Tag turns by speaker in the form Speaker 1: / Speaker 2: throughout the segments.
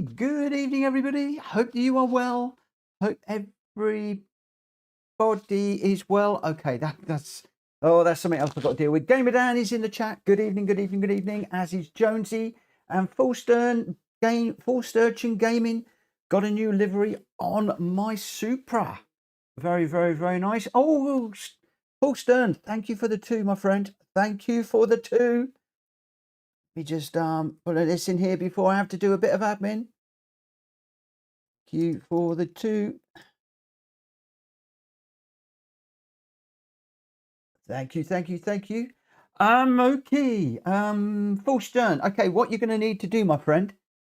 Speaker 1: good evening, everybody. Hope you are well. Hope everybody is well. Okay, that's something else I've got to deal with. Gamer Dan is in the chat. Good evening, good evening, good evening. As is Jonesy and Full Sturgeon Gaming. Got a new livery on my Supra. Very, very, very nice. Oh, Full Stern, thank you for the 2, my friend. Thank you for the 2. Let me just put this in here before I have to do a bit of admin. Thank you for the 2. Thank you, thank you, thank you. Okay. Full Stern. Okay, what you're going to need to do, my friend,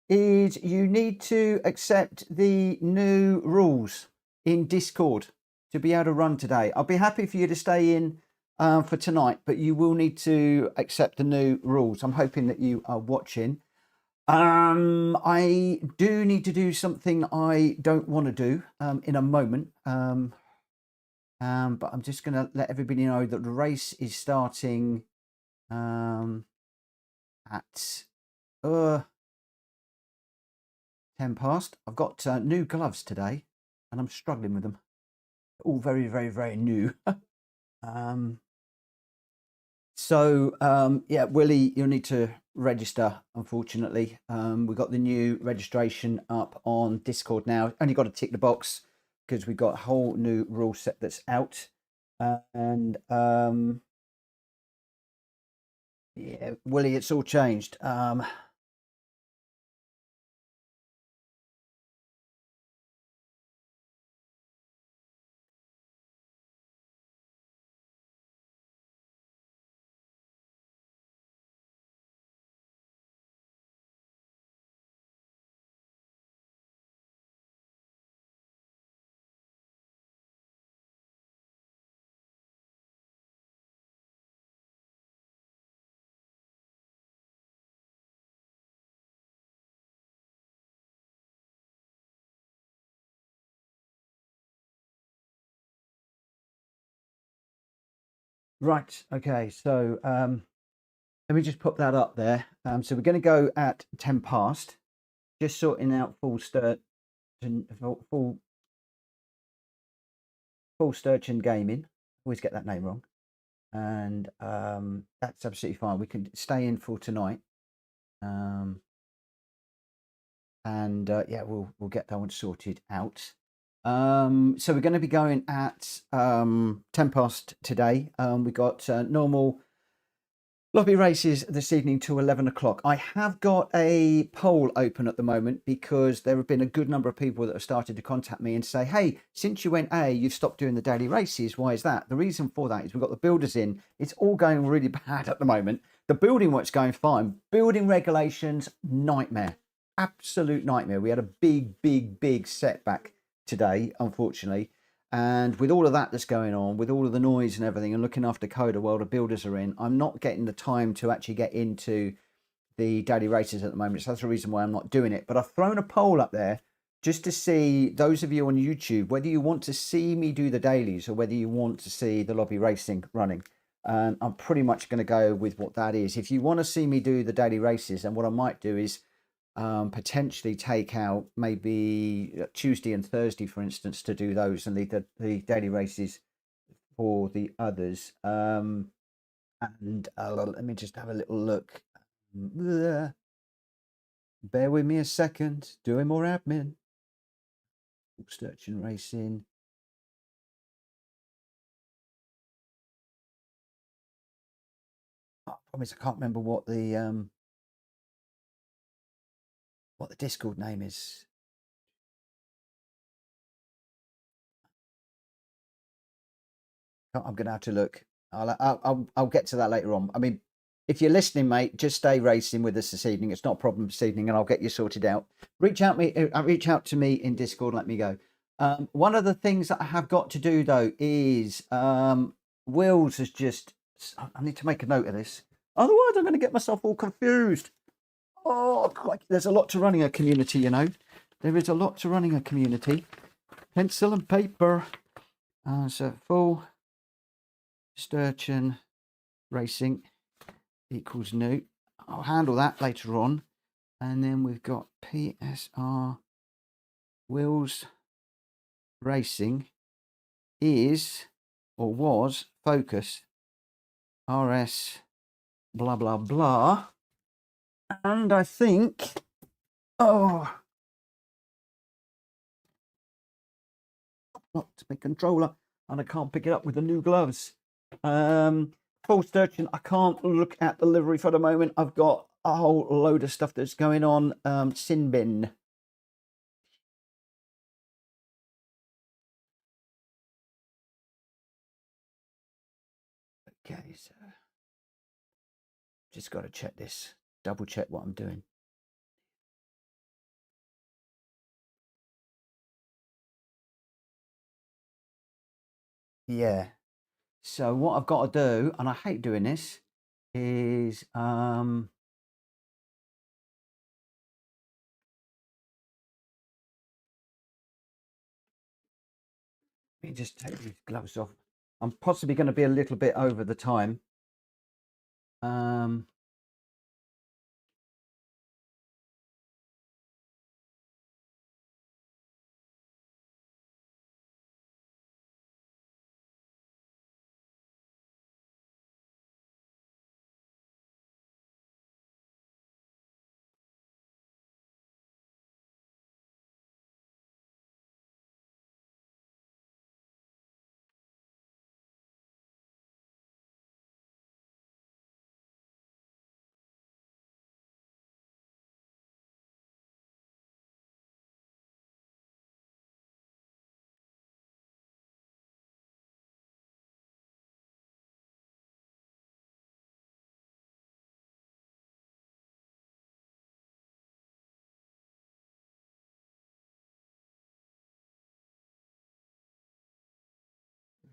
Speaker 1: is you need to accept the new rules in Discord to be able to run today. I'll be happy for you to stay in for tonight, but you will need to accept the new rules. I'm hoping that you are watching. I do need to do something I don't want to do in a moment. But I'm just going to let everybody know that the race is starting at 10 past. I've got new gloves today, and I'm struggling with them. All very, very, very new. Yeah, Willie, you'll need to register, unfortunately. We've got the new registration up on Discord now. Only got to tick the box because we've got a whole new rule set that's out. Yeah, Willie, it's all changed. Right, okay, so let me just put that up there. So we're going to go at 10 past, just sorting out full Sturgeon Gaming. Always get that name wrong. And that's absolutely fine. We can stay in for tonight. Yeah, we'll get that one sorted out. So we're going to be going at 10 past today. We got normal lobby races this evening to 11 o'clock. I have got a poll open at the moment because there have been a good number of people that have started to contact me and say, hey, since you went you've stopped doing the daily races. Why is that? The reason for that is we've got the builders in. It's all going really bad at the moment. The building work's going fine. Building regulations, nightmare. Absolute nightmare. We had a big setback today, unfortunately. And with all of that that's going on, with all of the noise and everything, and looking after Coda while the builders are in, I'm not getting the time to actually get into the daily races at the moment. So that's the reason why I'm not doing it. But I've thrown a poll up there just to see those of you on YouTube, whether you want to see me do the dailies or whether you want to see the lobby racing running. And I'm pretty much going to go with what that is. If you want to see me do the daily races, then what I might do is potentially take out maybe Tuesday and Thursday, for instance, to do those and the daily races for the others. And let me just have a little look. Bear with me a second. Doing more admin. Sturgeon Racing. I promise I can't remember what the Discord name is. I'm going to have to look. I'll get to that later on. I mean, if you're listening, mate, just stay racing with us this evening. It's not a problem this evening, and I'll get you sorted out. Reach out to me in Discord. Let me go. One of the things that I have got to do though is Wills has just. I need to make a note of this. Otherwise, I'm going to get myself all confused. Oh, there's a lot to running a community, you know. There is a lot to running a community. Pencil and paper. So full Sturgeon Racing equals new. I'll handle that later on. And then we've got PSR Wheels Racing is or was Focus RS blah blah blah. And I think, oh, not my controller, and I can't pick it up with the new gloves. Full sturgeon, I can't look at the livery for the moment. I've got a whole load of stuff that's going on. Sin bin. Okay, so just got to check this, double check what I'm doing. Yeah. So what I've got to do, and I hate doing this, is let me just take these gloves off. I'm possibly going to be a little bit over the time.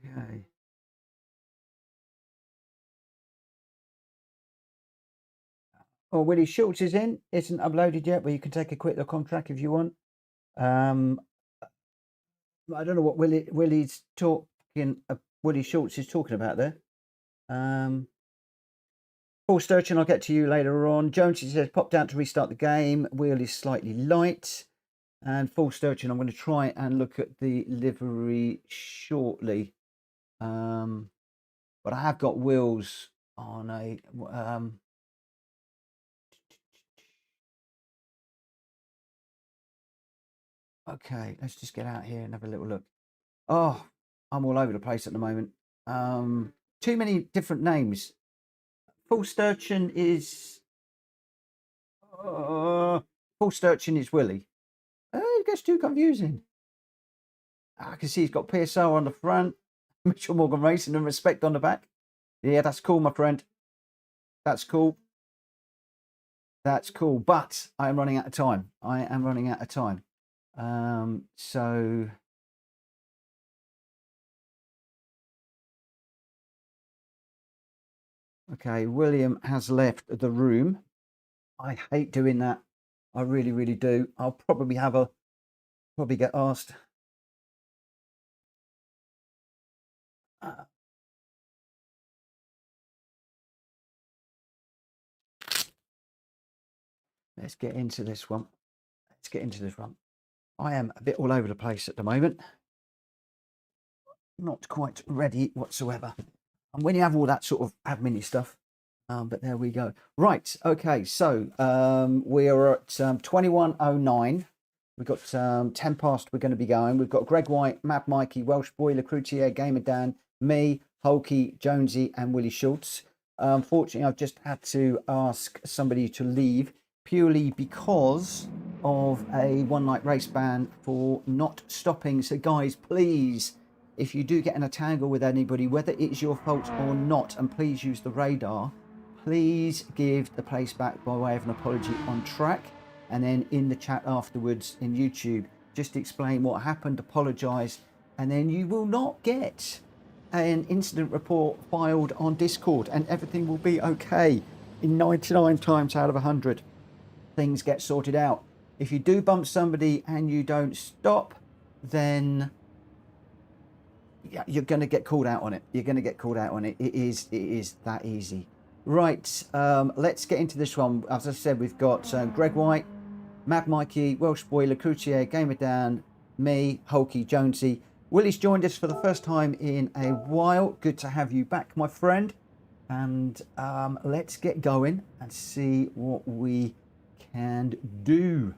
Speaker 1: Okay. Oh, Willie Schultz is in. Isn't uploaded yet, but you can take a quick look on track if you want. I don't know what Willie's talking. Willie Schultz is talking about there. Paul Sturgeon, I'll get to you later on. Jonesy says popped out to restart the game. Wheel is slightly light. And Full Sturgeon, I'm going to try and look at the livery shortly. But I have got wheels on a okay, let's just get out here and have a little look. Oh, I'm all over the place at the moment. Too many different names. Full Sturgeon is Full Sturgeon is Willie. It gets too confusing. I can see he's got PSR on the front, Mitchell Morgan Racing and Respect on the back. Yeah, that's cool, my friend. That's cool. That's cool. But I am running out of time. I am running out of time. So okay, William has left the room. I hate doing that. I really, really do. I'll probably get asked. Let's get into this one. I am a bit all over the place at the moment. Not quite ready whatsoever. And when you have all that sort of admin stuff, but there we go. Right, okay, so we are at 21:09. We've got 10 past we're going to be going. We've got Greg White, Mad Mikey, Welsh Boy, Lacroutier, Gamer Dan, me, Hulky, Jonesy, and Willie Schultz. Unfortunately, I've just had to ask somebody to leave purely because of a one-night race ban for not stopping. So, guys, please, if you do get in a tangle with anybody, whether it's your fault or not, and please use the radar, please give the place back by way of an apology on track, and then in the chat afterwards in YouTube, just explain what happened, apologise, and then you will not get an incident report filed on Discord, and everything will be okay. In 99 times out of 100, things get sorted out. If you do bump somebody and you don't stop, then yeah, you're going to get called out on it. It is that easy. Right, let's get into this one. As I said, we've got Greg White, Mad Mikey, Welsh Boy, Lacroutier, Gamer Dan, me, Hulky, Jonesy. Willie's joined us for the first time in a while. Good to have you back, my friend. And let's get going and see what we can do.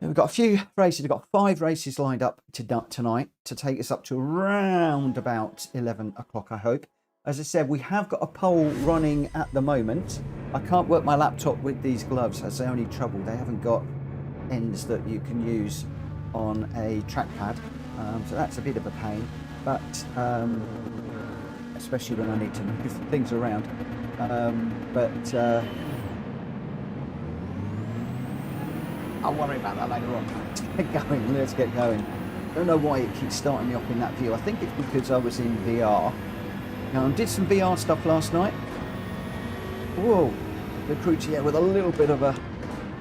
Speaker 1: We've got a few races. We've got 5 races lined up tonight to take us up to around about 11 o'clock, I hope. As I said, we have got a poll running at the moment. I can't work my laptop with these gloves. That's the only trouble. They haven't got ends that you can use on a trackpad. So that's a bit of a pain. But especially when I need to move things around. I'll worry about that later on. Let's get going. Let's get going. I don't know why it keeps starting me off in that view. I think it's because I was in VR. Now, I did some VR stuff last night. Whoa, the Crucier with a little bit of a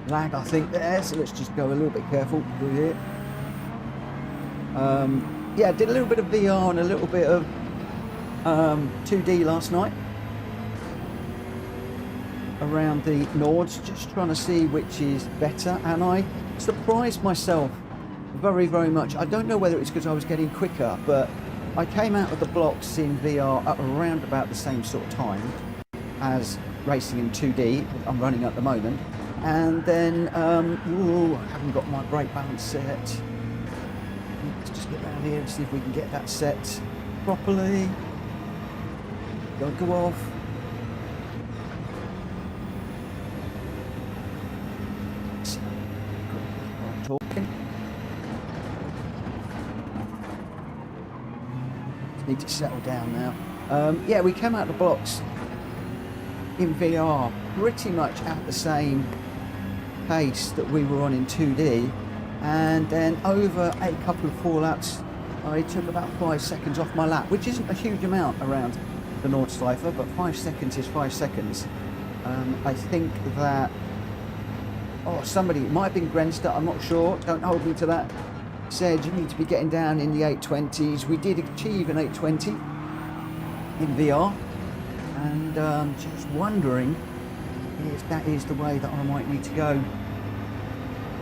Speaker 1: lag, I think, there. So let's just go a little bit careful through here. Yeah, I did a little bit of VR and a little bit of 2D last night. Around the Nords, just trying to see which is better, and I surprised myself very much. I don't know whether it's because I was getting quicker, but I came out of the blocks in VR at around about the same sort of time as racing in 2D I'm running at the moment, and then ooh, I haven't got my brake balance set. Let's just get down here and see if we can get that set properly. Don't go off. Talking. Need to settle down now. Yeah, we came out the blocks in VR pretty much at the same pace that we were on in 2D, and then over a couple of 4 laps I took about 5 seconds off my lap, which isn't a huge amount around the Nordschleife, but 5 seconds is 5 seconds. I think that somebody, it might have been Grenster, I'm not sure, don't hold me to that, said you need to be getting down in the 820s. We did achieve an 820 in VR, and just wondering if that is the way that I might need to go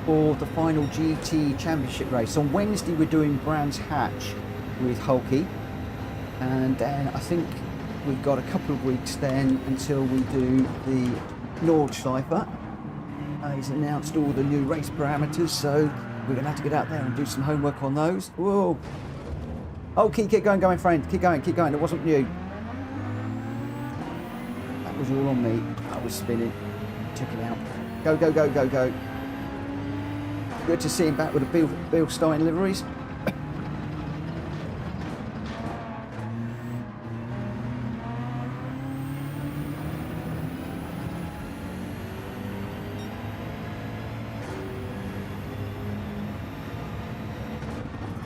Speaker 1: for the final GT Championship race. On Wednesday we're doing Brands Hatch with Hulky, and then I think we've got a couple of weeks then until we do the Nordschleife. He's announced all the new race parameters, so we're going to have to get out there and do some homework on those. Whoa! Oh, keep going, friend. Keep going. It wasn't you. That was all on me. I was spinning. Check it out. Go. Good to see him back with the Bill Stein liveries.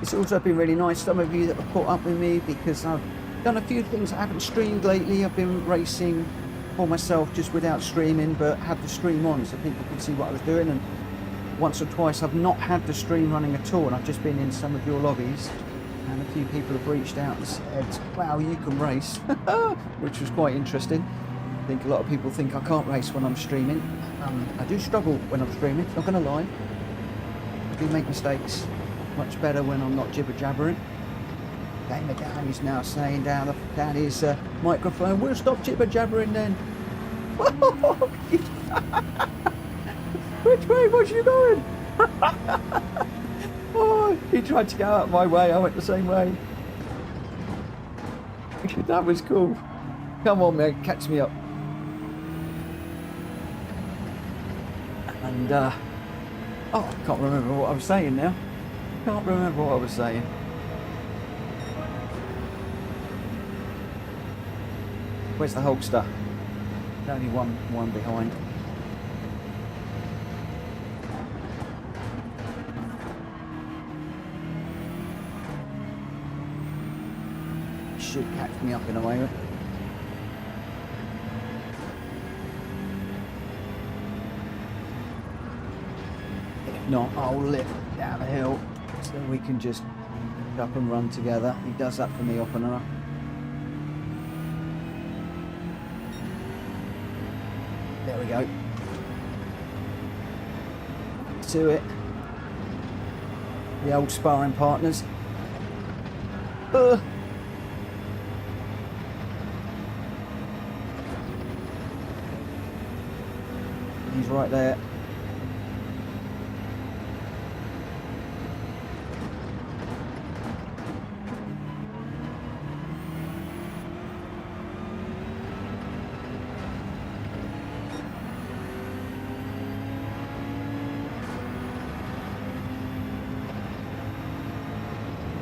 Speaker 1: It's also been really nice, some of you that have caught up with me, because I've done a few things I haven't streamed lately. I've been racing for myself just without streaming, but had the stream on so people could see what I was doing, and once or twice I've not had the stream running at all, and I've just been in some of your lobbies, and a few people have reached out and said, wow, you can race, which was quite interesting. I think a lot of people think I can't race when I'm streaming. I do struggle when I'm streaming, not going to lie. I do make mistakes. Much better when I'm not jibber-jabbering. Gamer Dan is now saying down his microphone, we'll stop jibber-jabbering then. Which way was you going? Oh, he tried to go out my way, I went the same way. That was cool. Come on, man, catch me up. And, I can't remember what I was saying now. Can't remember what I was saying. Where's the Hulkster? Only one behind. Should catch me up in a moment. If not, I'll lift down the hill so we can just up and run together. He does that for me often enough. There we go. To it. The old sparring partners. He's right there.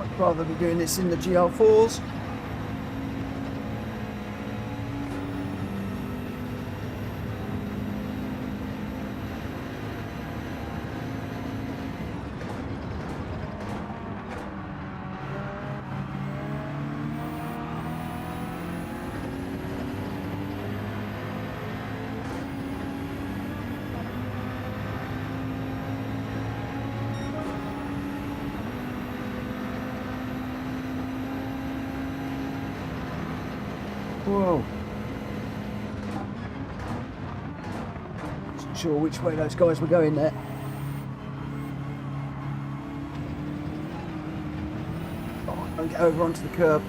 Speaker 1: I'd rather be doing this in the GR4s. Whoa. Not sure which way those guys were going there. Oh, don't get over onto the curb.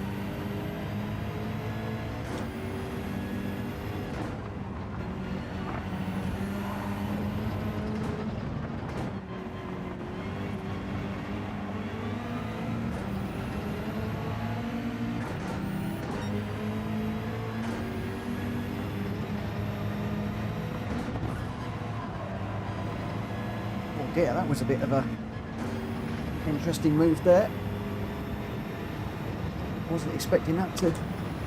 Speaker 1: Yeah, that was a bit of a interesting move there. Wasn't expecting that to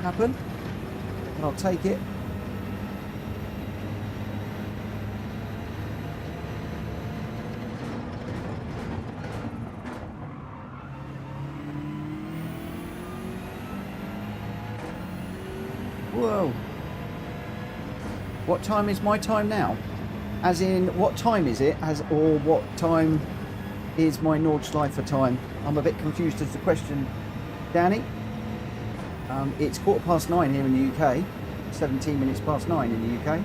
Speaker 1: happen, but I'll take it. Whoa. What time is my time now? As in, what time is it? Or what time is my Nordschleife time? I'm a bit confused as the question, Danny. It's 9:15 here in the UK. 17 minutes past 9 in the UK.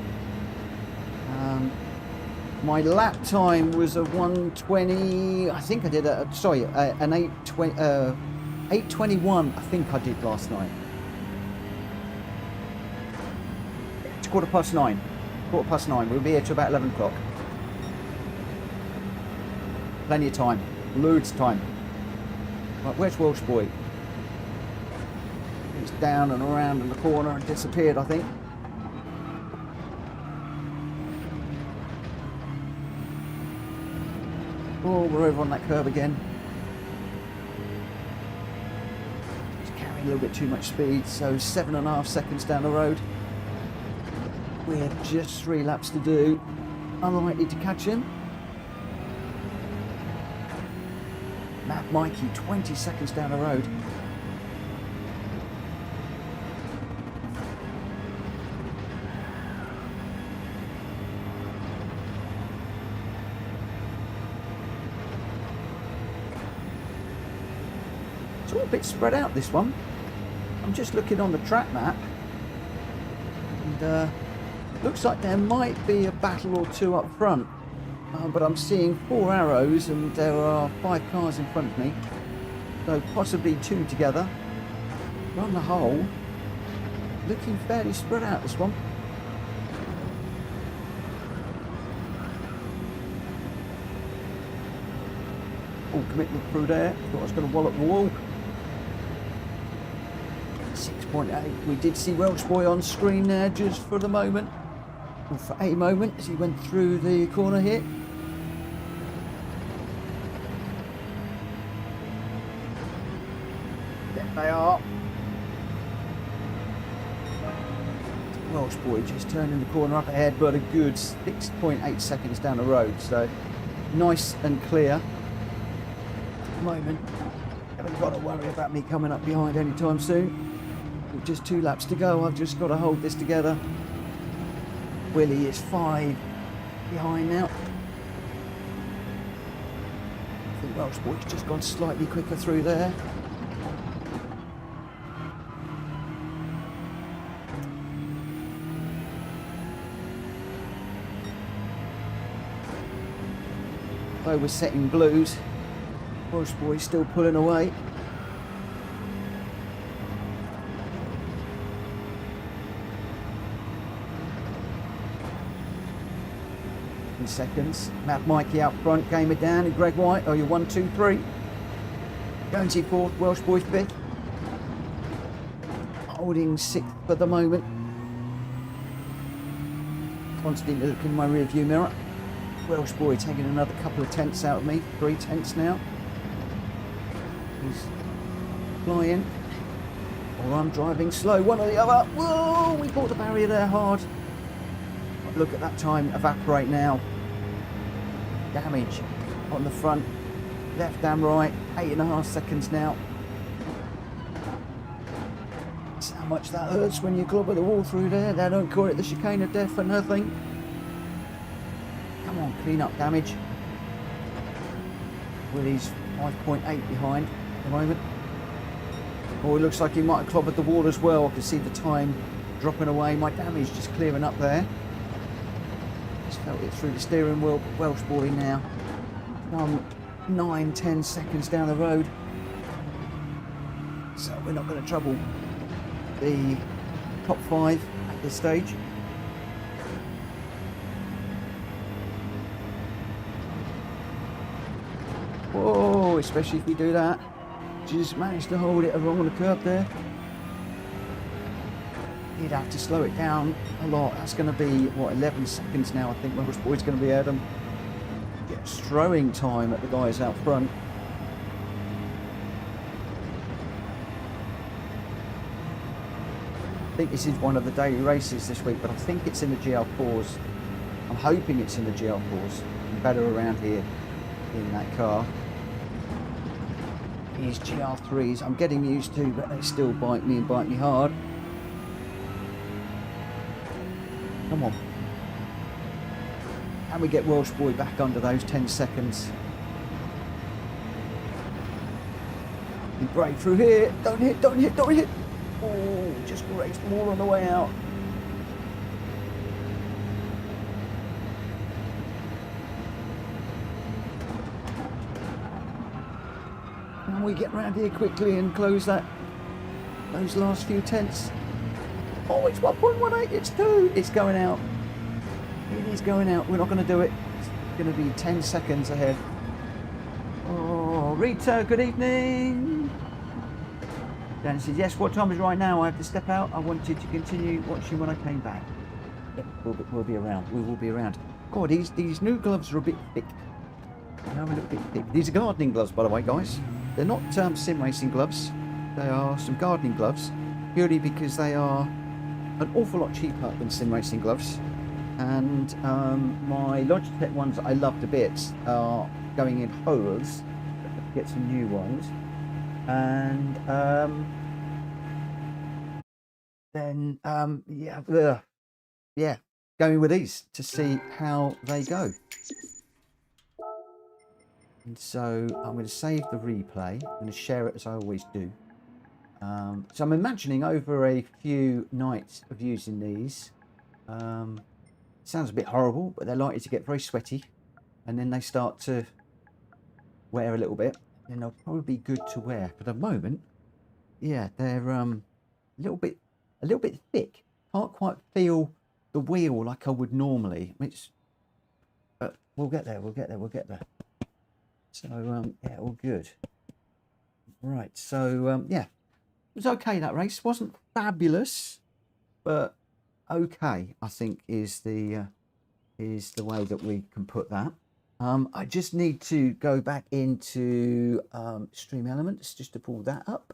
Speaker 1: My lap time was a 1:20. I think I did an 8:21. I think I did last night. It's 9:15. 9:15. We'll be here till about 11 o'clock. Plenty of time. Loads of time. Right, where's Welsh Boy? He's down and around in the corner and disappeared, I think. Oh, we're over on that curb again. Just carrying a little bit too much speed, so 7.5 seconds down the road. We have just 3 laps to do. Unlikely to catch him. Matt Mikey, 20 seconds down the road. It's all a bit spread out, this one. I'm just looking on the track map. And looks like there might be a battle or two up front, but I'm seeing 4 arrows and there are 5 cars in front of me, so possibly 2 together. But on the whole, looking fairly spread out, this one. Oh, commitment through there. Thought I was going to wallop the wall. 6.8. We did see Welsh Boy on screen there just for the moment. Or for a moment as he went through the corner here. There they are. Welsh Boy just turning the corner up ahead, but a good 6.8 seconds down the road, so nice and clear at the moment. Haven't got to worry about me coming up behind anytime soon. With just 2 laps to go, I've just got to hold this together. Willie is 5 behind now. I think Welsh Boy's just gone slightly quicker through there. Although we're setting blues, Welsh boy's still pulling away. In seconds, Matt Mikey out front, Gamer down, and Greg White. Oh, you're 1, 2, 3. Jonesy fourth, Welsh boy fifth. Holding sixth for the moment. Constantly looking in my rear view mirror. Welsh boy taking another couple of tenths out of me. 3 tenths now. He's flying. Or I'm driving slow, one or the other. Whoa, we caught the barrier there hard. Look at that time evaporate now. Damage on the front. Left and right. 8.5 seconds now. That's how much that hurts when you clobber the wall through there. They don't call it the chicane of death for nothing. Come on, clean up damage. Willie's 5.8 behind at the moment. Oh, it looks like he might have clobbered the wall as well. I can see the time dropping away. My damage just clearing up there. Just felt it through the steering wheel. Welsh boy now. 9-10 seconds down the road. So we're not going to trouble the top 5 at this stage. Whoa, especially if we do that. Just managed to hold it along the curb there. He'd have to slow it down a lot. That's going to be, what, 11 seconds now. I think Welsh boy's going to be Adam. Get strowing time at the guys out front. I think this is one of the daily races this week, but I think it's in the GL4s. I'm hoping it's in the GL4s. I'm better around here in that car. These GR3s I'm getting used to, but they still bite me and bite me hard. Come on. Can we get Welsh boy back under those 10 seconds? You break through here. Don't hit, don't hit, don't hit. Oh, just grazed the wall on the way out. Can we get around here quickly and close that? Those last few tenths. Oh, it's 1.18, it's 2. It's going out. It is going out. We're not going to do it. It's going to be 10 seconds ahead. Oh, Rita, good evening. Dan says, yes, what time is right now? I have to step out. I wanted to continue watching when I came back. Yep, we'll be around. We will be around. God, these new gloves are a bit thick. They are a little bit thick. These are gardening gloves, by the way, guys. They're not sim racing gloves. They are some gardening gloves, purely because they are an awful lot cheaper than sim racing gloves. And my Logitech ones that I love to bits are going in holes. Get some new ones. And then yeah, going with these to see how they go. And so I'm going to save the replay. I'm going to share it as I always do. So I'm imagining over a few nights of using these, sounds a bit horrible, but they're likely to get very sweaty, and then they start to wear a little bit. Then they'll probably be good to wear. For the moment, yeah, they're a little bit thick. Can't quite feel the wheel like I would normally. But we'll get there. We'll get there. So yeah, all good. Right. So yeah, it was okay. That race wasn't fabulous, but okay, I think is the way that we can put that. I just need to go back into Stream Elements just to pull that up,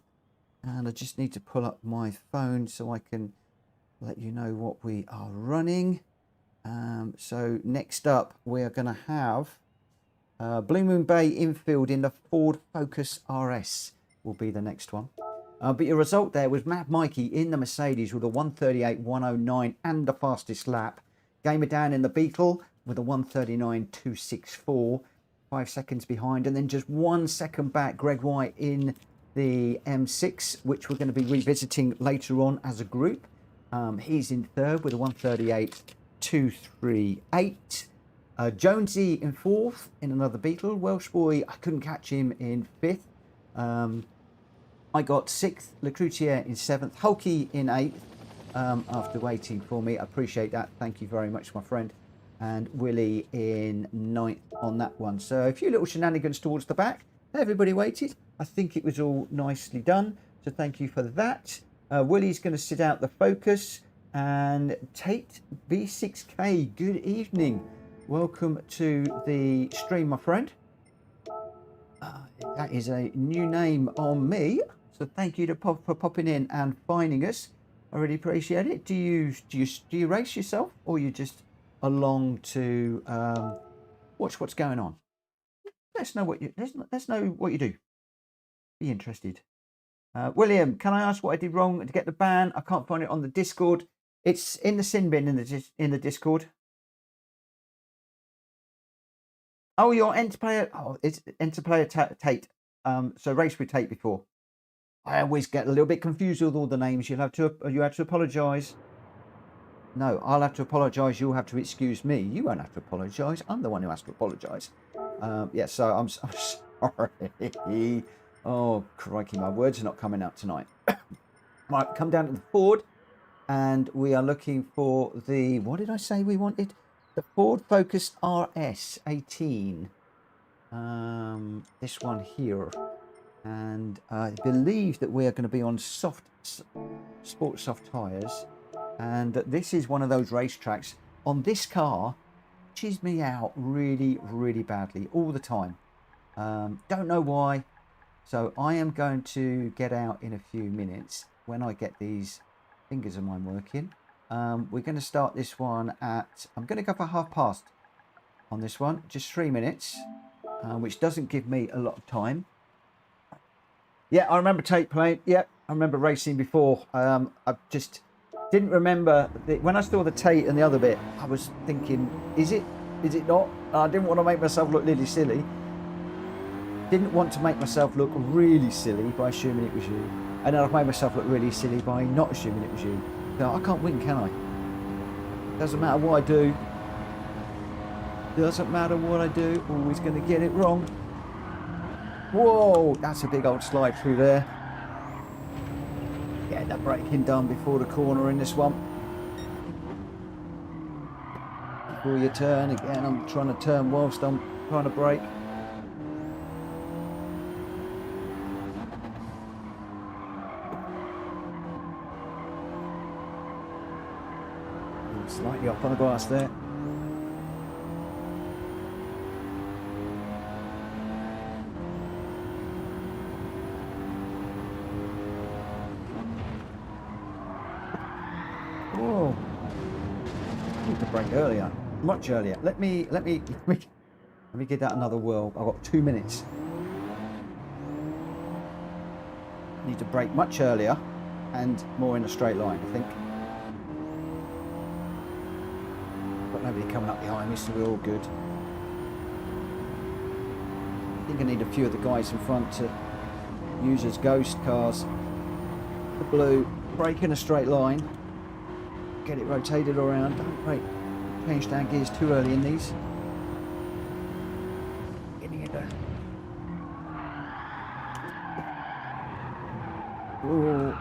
Speaker 1: and I just need to pull up my phone so I can let you know what we are running. So next up we are going to have Blue Moon Bay Infield in the Ford Focus RS will be the next one. But your result there was Mad Mikey in the Mercedes with a 138.109 and the fastest lap. Gamer down in the Beetle with a 139.264, 5 seconds behind. And then just 1 second back, Greg White in the M6, which we're going to be revisiting later on as a group. He's in third with a 138.238. Jonesy in 4th in another Beetle. Welsh Boy, I couldn't catch him in 5th. I got 6th. Lecroutier in 7th. Hulky in 8th after waiting for me. I appreciate that. Thank you very much, my friend. And Willie in 9th on that one. So a few little shenanigans towards the back. Everybody waited. I think it was all nicely done. So thank you for that. Willie's going to sit out the focus. And Tate V6K, good evening. Welcome to the stream, my friend. That is a new name on me. So thank you for popping in and finding us. I really appreciate it. Do you race yourself, or you just along to watch what's going on? Let's know what you do. Be interested. William, can I ask what I did wrong to get the ban? I can't find it on the Discord. It's in the sin bin in the Discord. Oh, you're Enterplayer. Oh, it's Enterplayer Tate. So race with Tate before. I always get a little bit confused with all the names. You have to apologise. No, I'll have to apologise. You'll have to excuse me. You won't have to apologise. I'm the one who has to apologise. Yeah, so I'm sorry. Oh, crikey, my words are not coming out tonight. Right, come down to the Ford, and we are looking for the, what did I say we wanted? The Ford Focus RS 18. This one here. And I believe that we are going to be on sports soft tyres. And this is one of those racetracks. On this car, cheese me out really, really badly all the time. Don't know why. So I am going to get out in a few minutes when I get these fingers of mine working. We're going to start this one at, I'm going to go for 1/2 on this one, just 3 minutes, which doesn't give me a lot of time. Yeah, I remember Tate playing. Yeah, I remember racing before. I just didn't remember when I saw the Tate and the other bit. I was thinking, is it not? I didn't want to make myself look really silly. Didn't want to make myself look really silly by assuming it was you, and then I've made myself look really silly by not assuming it was you. No, I can't win, can I? Doesn't matter what I do. Doesn't matter what I do. Always going to get it wrong. Whoa, that's a big old slide through there. Get that braking done before the corner in this one. Before you turn, again, I'm trying to turn whilst I'm trying to brake. Slightly off on the glass there. Whoa! I need to brake earlier, much earlier. Let me give that another whirl. I've got 2 minutes. I need to brake much earlier and more in a straight line, I think. Got nobody coming up behind me, so we're all good. I think I need a few of the guys in front to use as ghost cars. The blue, brake in a straight line. Get it rotated around. Don't brake. Change down gears too early in these. Getting it there. Oh,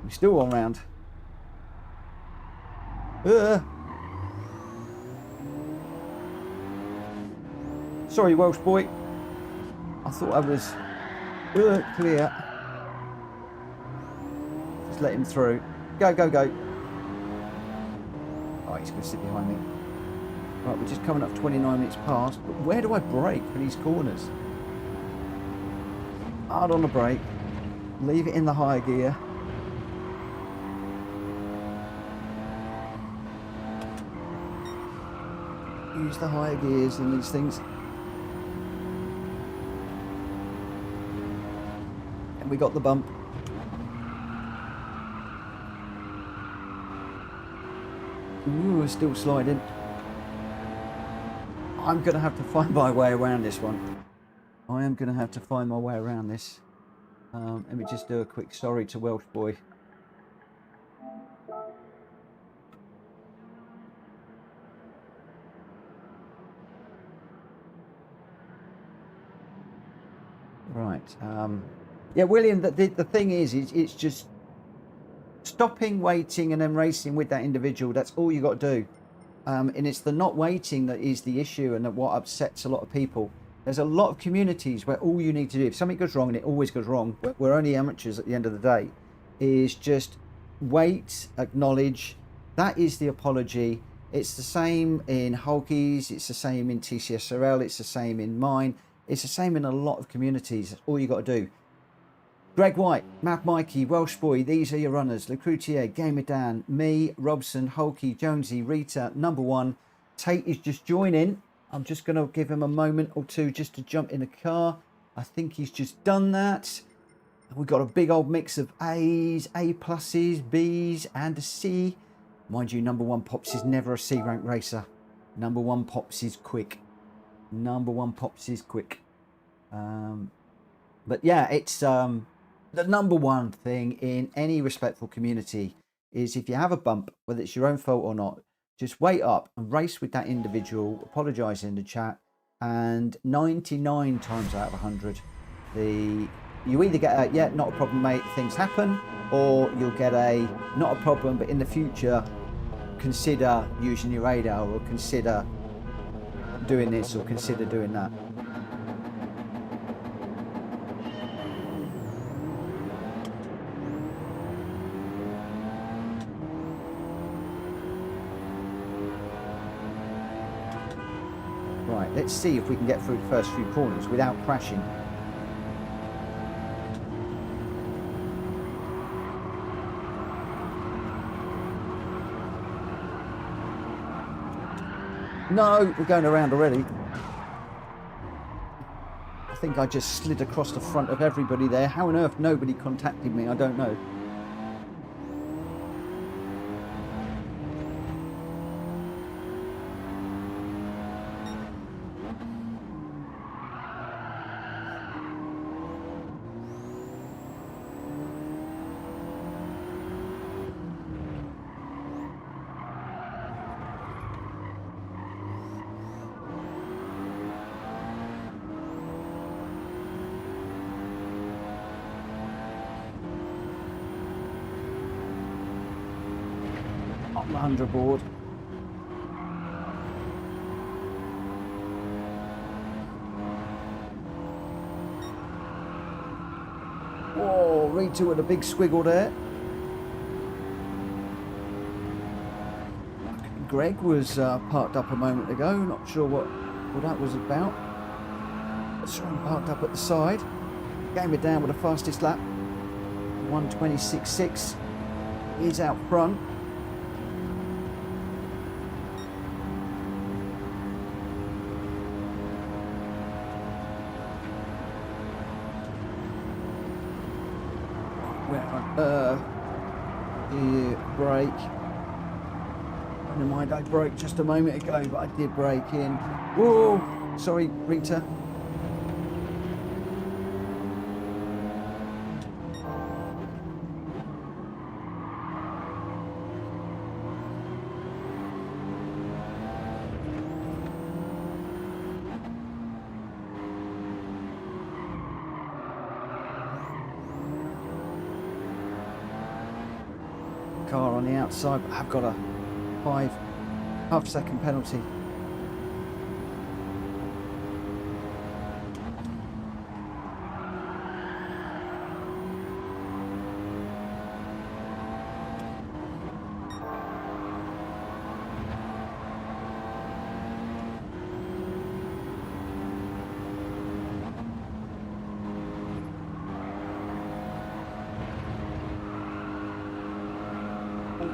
Speaker 1: we're still on round. Sorry, Welsh boy. I thought I was clear. Just let him through. Go, go, go. Oh, he's going to sit behind me. Right, we're just coming up 29 minutes past. But where do I brake for these corners? Hard on the brake. Leave it in the higher gear. Use the higher gears in these things. And we got the bump. Ooh, we're still sliding. I'm going to have to find my way around this one. I am going to have to find my way around this. Let me just do a quick sorry to Welsh boy. Right. Yeah, William, the thing is it's just stopping, waiting, and then racing with that individual. That's all you got to do. And it's the not waiting that is the issue, and what upsets a lot of people. There's a lot of communities where all you need to do, if something goes wrong, and it always goes wrong, we're only amateurs at the end of the day, is just wait, acknowledge. That is the apology. It's the same in Hulkies, it's the same in TCSRL, it's the same in mine, it's the same in a lot of communities. That's all you got to do. Greg White, Matt Mikey, Welsh Boy, these are your runners. Lecroutier, Gamer Dan, me, Robson, Hulky, Jonesy, Rita, number one. Tate is just joining. I'm just going to give him a moment or two just to jump in the car. I think he's just done that. We've got a big old mix of A's, A pluses, B's, and a C. Mind you, number one Pops is never a C rank racer. Number one Pops is quick. Number one Pops is quick. But yeah, it's the number one thing in any respectful community is if you have a bump, whether it's your own fault or not, just wait up and race with that individual, apologise in the chat, and 99 times out of 100, you either get a, yeah, not a problem, mate, things happen, or you'll get a, not a problem, but in the future, consider using your radar, or consider doing this, or consider doing that. Right, let's see if we can get through the first few corners without crashing. No, we're going around already. I think I just slid across the front of everybody there. How on earth nobody contacted me, I don't know. On the 100 board. Whoa, Rita with a big squiggle there. Greg was parked up a moment ago, not sure what that was about. That's right, parked up at the side. Gamer down with the fastest lap, 1:26.6. He's out front. Brake. Never mind, I broke just a moment ago, but I did brake in. Whoa! Sorry, Rita. Car on the outside, but I've got a 5.5 second penalty.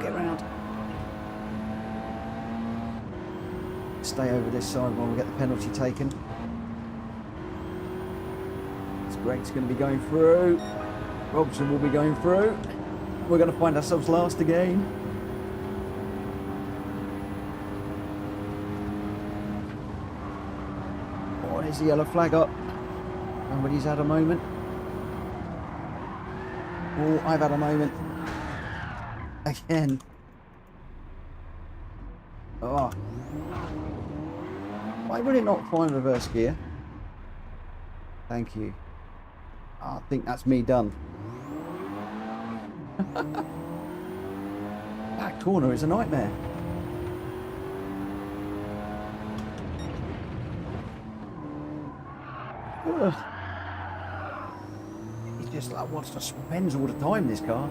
Speaker 1: Get round. Stay over this side while we get the penalty taken. So Greg's going to be going through. Robson will be going through. We're going to find ourselves last again. Oh, there's the yellow flag up. Somebody's had a moment. Oh, I've had a moment. Again. Oh. Why would it not find reverse gear? Thank you. I think that's me done. That corner is a nightmare. Ugh. He just like wants to spend all the time, this car.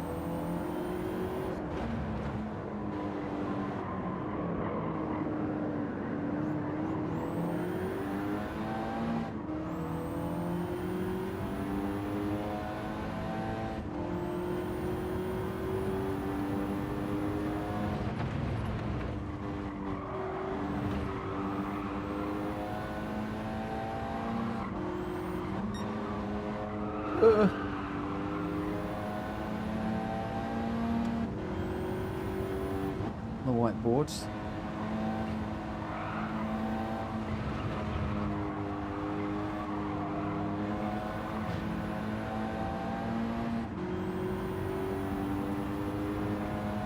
Speaker 1: The whiteboards.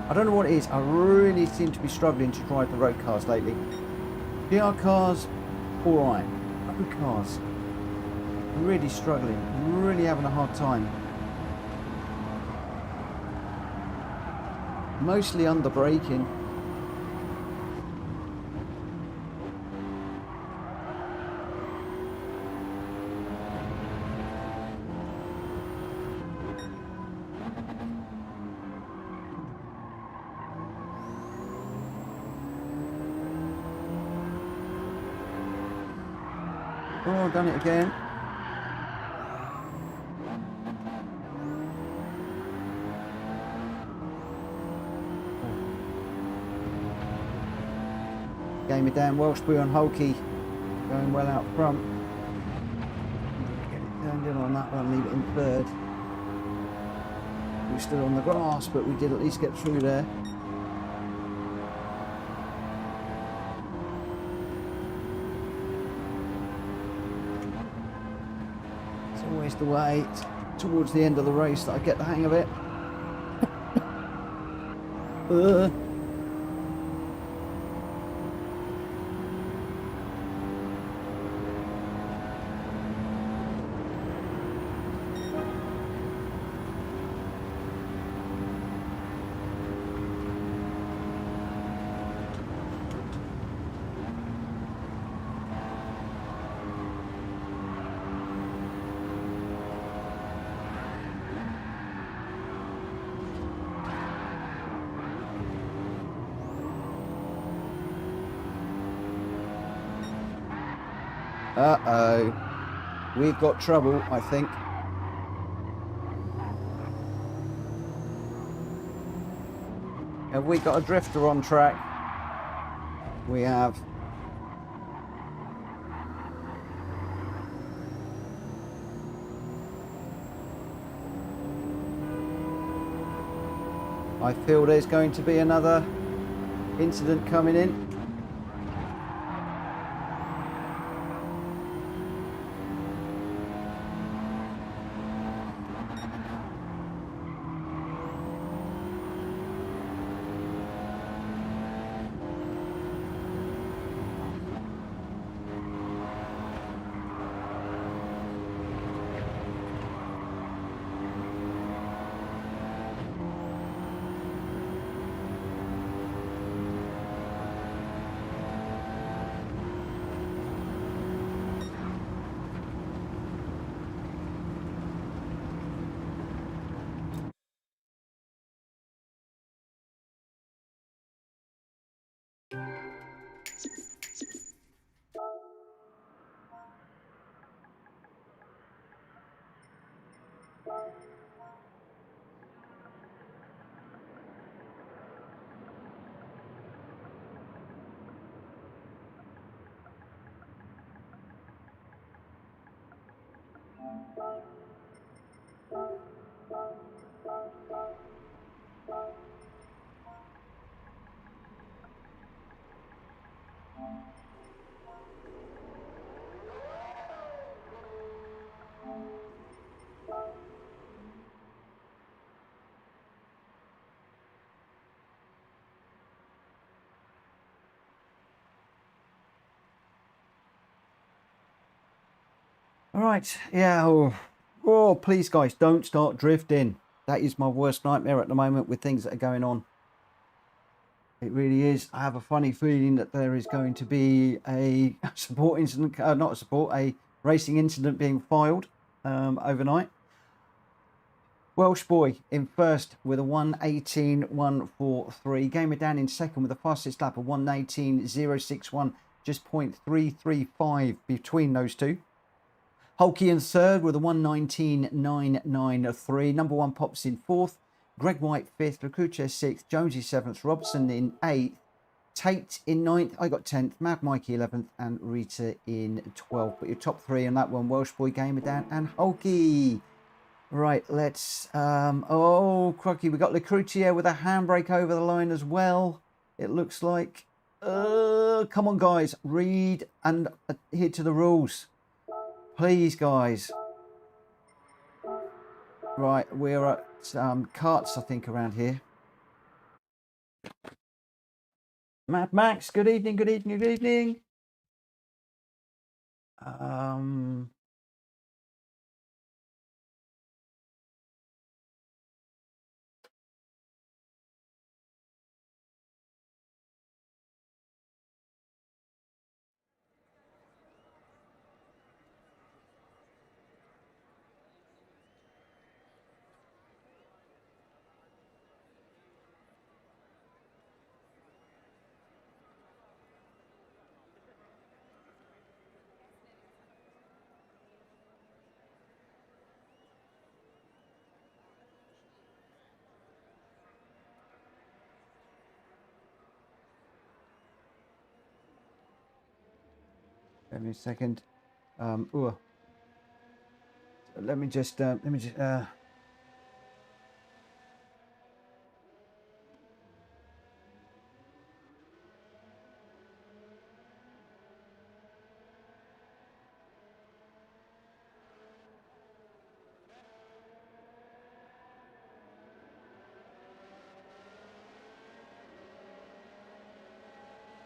Speaker 1: I don't know what it is. I really seem to be struggling to drive the road cars lately. GR cars, alright. Road cars, really struggling. Really having a hard time. Mostly under braking. Oh, done it again. Game of Dan Welshbury on Hulky. Going well out front. Get it turned in on that one, leave it in third. We stood on the grass, but we did at least get through there. It's always the way towards the end of the race that I get the hang of it. Uh-oh. We've got trouble, I think. Have we got a drifter on track? We have. I feel there's going to be another incident coming in. All right, yeah, Oh, please, guys, don't start drifting. That is my worst nightmare at the moment with things that are going on. It really is. I have a funny feeling that there is going to be a support incident, not a support, a racing incident being filed overnight. Welsh boy in first with a 1:18.143. Gamer Dan in second with the fastest lap of 1:18.061, just 0.335 between those two. Hulky in third with a 1:19.993. Number one Pops in fourth. Greg White fifth. Rakucha sixth. Jonesy seventh. Robson in eighth. Tate in ninth. I got 10th. Mad Mikey 11th. And Rita in 12th. But your top three on that one: Welsh boy, Gamer Dan, and Hulky. Right, let's... oh, crocky. We got Lecrutier with a handbrake over the line as well, it looks like. Come on, guys. Read and adhere to the rules. Please, guys. Right, we're at Karts, I think, around here. Mad Max, good evening, good evening, good evening. Give me a second. Let me just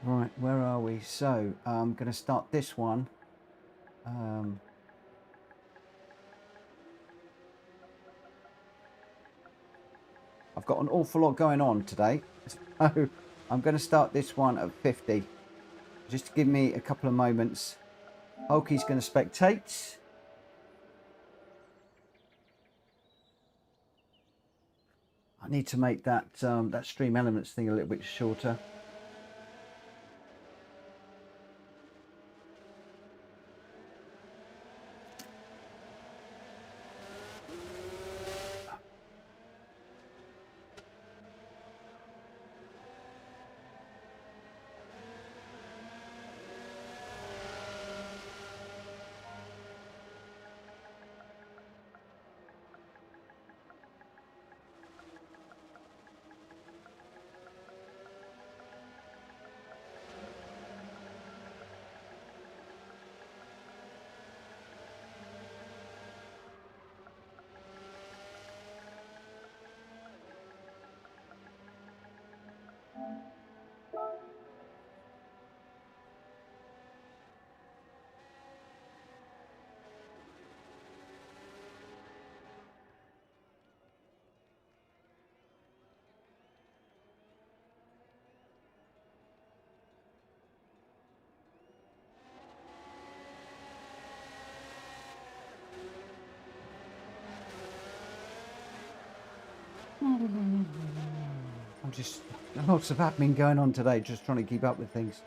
Speaker 1: right, where are we? So I'm going to start this one. I've got an awful lot going on today, so I'm going to start this one at 50. Just to give me a couple of moments. Hulky's going to spectate. I need to make that that stream elements thing a little bit shorter. I'm just lots of admin going on today, just trying to keep up with things.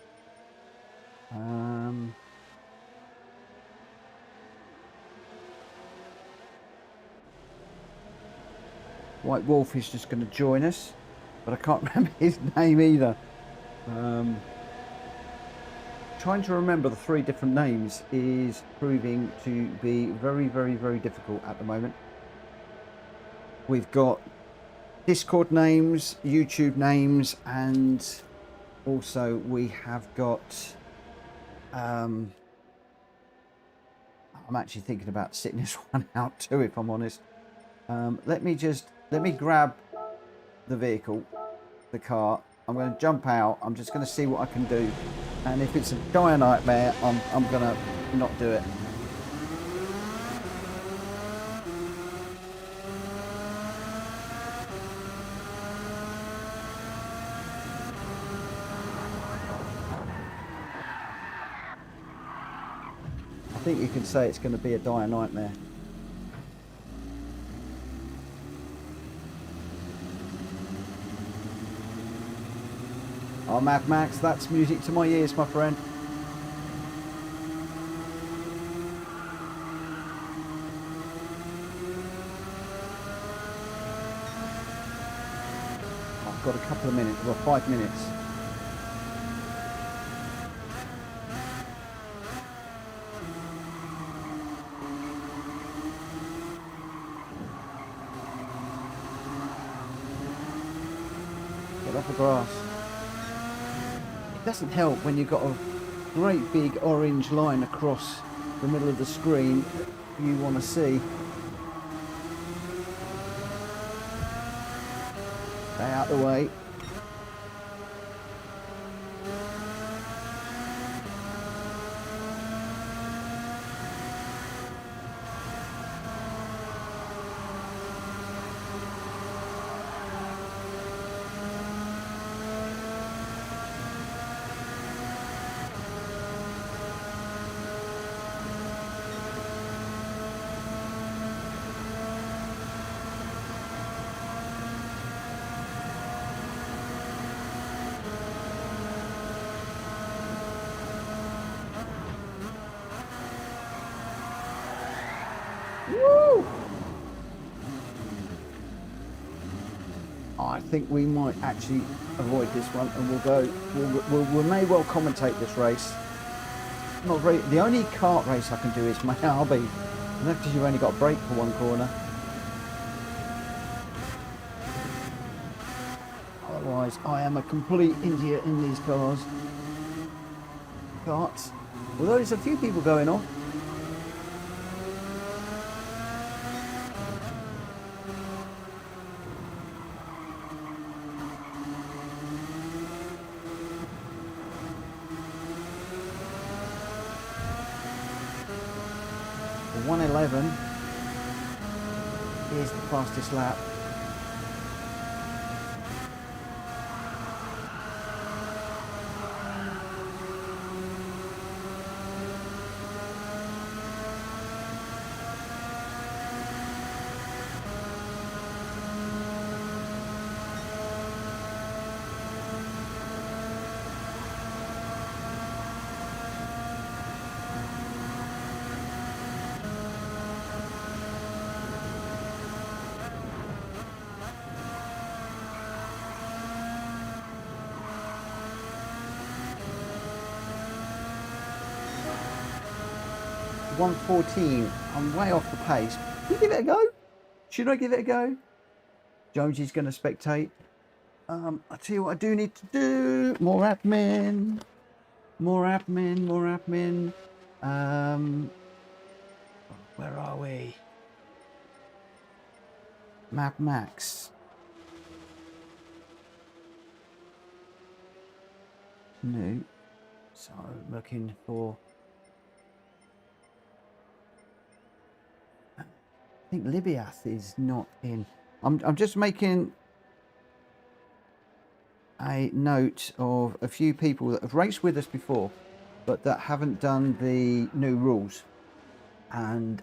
Speaker 1: White Wolf is just going to join us, but I can't remember his name either. Trying to remember the three different names is proving to be very, very, very difficult at the moment. We've got Discord names, YouTube names, and also we have got I'm actually thinking about sitting this one out too, if I'm honest. Let me grab the vehicle, the car. I'm going to jump out. I'm just going to see what I can do, and if it's a dire nightmare, I'm going to not do it. think you can say it's going to be a dire nightmare. Oh, Mad Max, that's music to my ears, my friend. I've got a couple of minutes, well, 5 minutes. Get off the grass. It doesn't help when you've got a great big orange line across the middle of the screen that you want to see. Stay out of the way. Woo! I think we might actually avoid this one, and we'll go. We may well commentate this race. Not very. The only kart race I can do is my RB, and that's because you've only got a brake for one corner. Otherwise, I am a complete idiot in these cars. Karts. Although there's a few people going off. The 1:11 is the fastest lap. .114. I'm way off the pace. Should we give it a go? Should I give it a go? Jonesy's going to spectate. I'll tell you what I do need to do. More admin. More admin. More admin. Where are we? Map Max. New. So looking for. I think Libiath is not in. I'm just making a note of a few people that have raced with us before, but that haven't done the new rules, and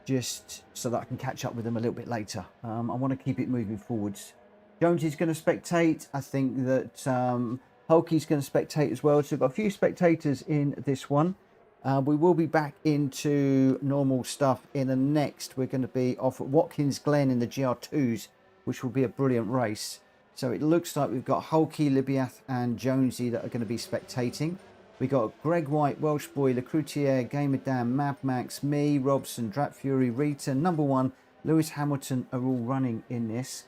Speaker 1: just so that I can catch up with them a little bit later. I want to keep it moving forwards. Jones is going to spectate. I think that Hulky's going to spectate as well. So we've got a few spectators in this one. We will be back into normal stuff in the next. We're going to be off at Watkins Glen in the GR2s, which will be a brilliant race. So it looks like we've got Hulky, Libiath and Jonesy that are going to be spectating. We got Greg White, Welsh Boy, Lecroutier, Gamer Dan, Mad Max, me, Robson, Drat Fury, Rita, Number One, Lewis Hamilton are all running in this.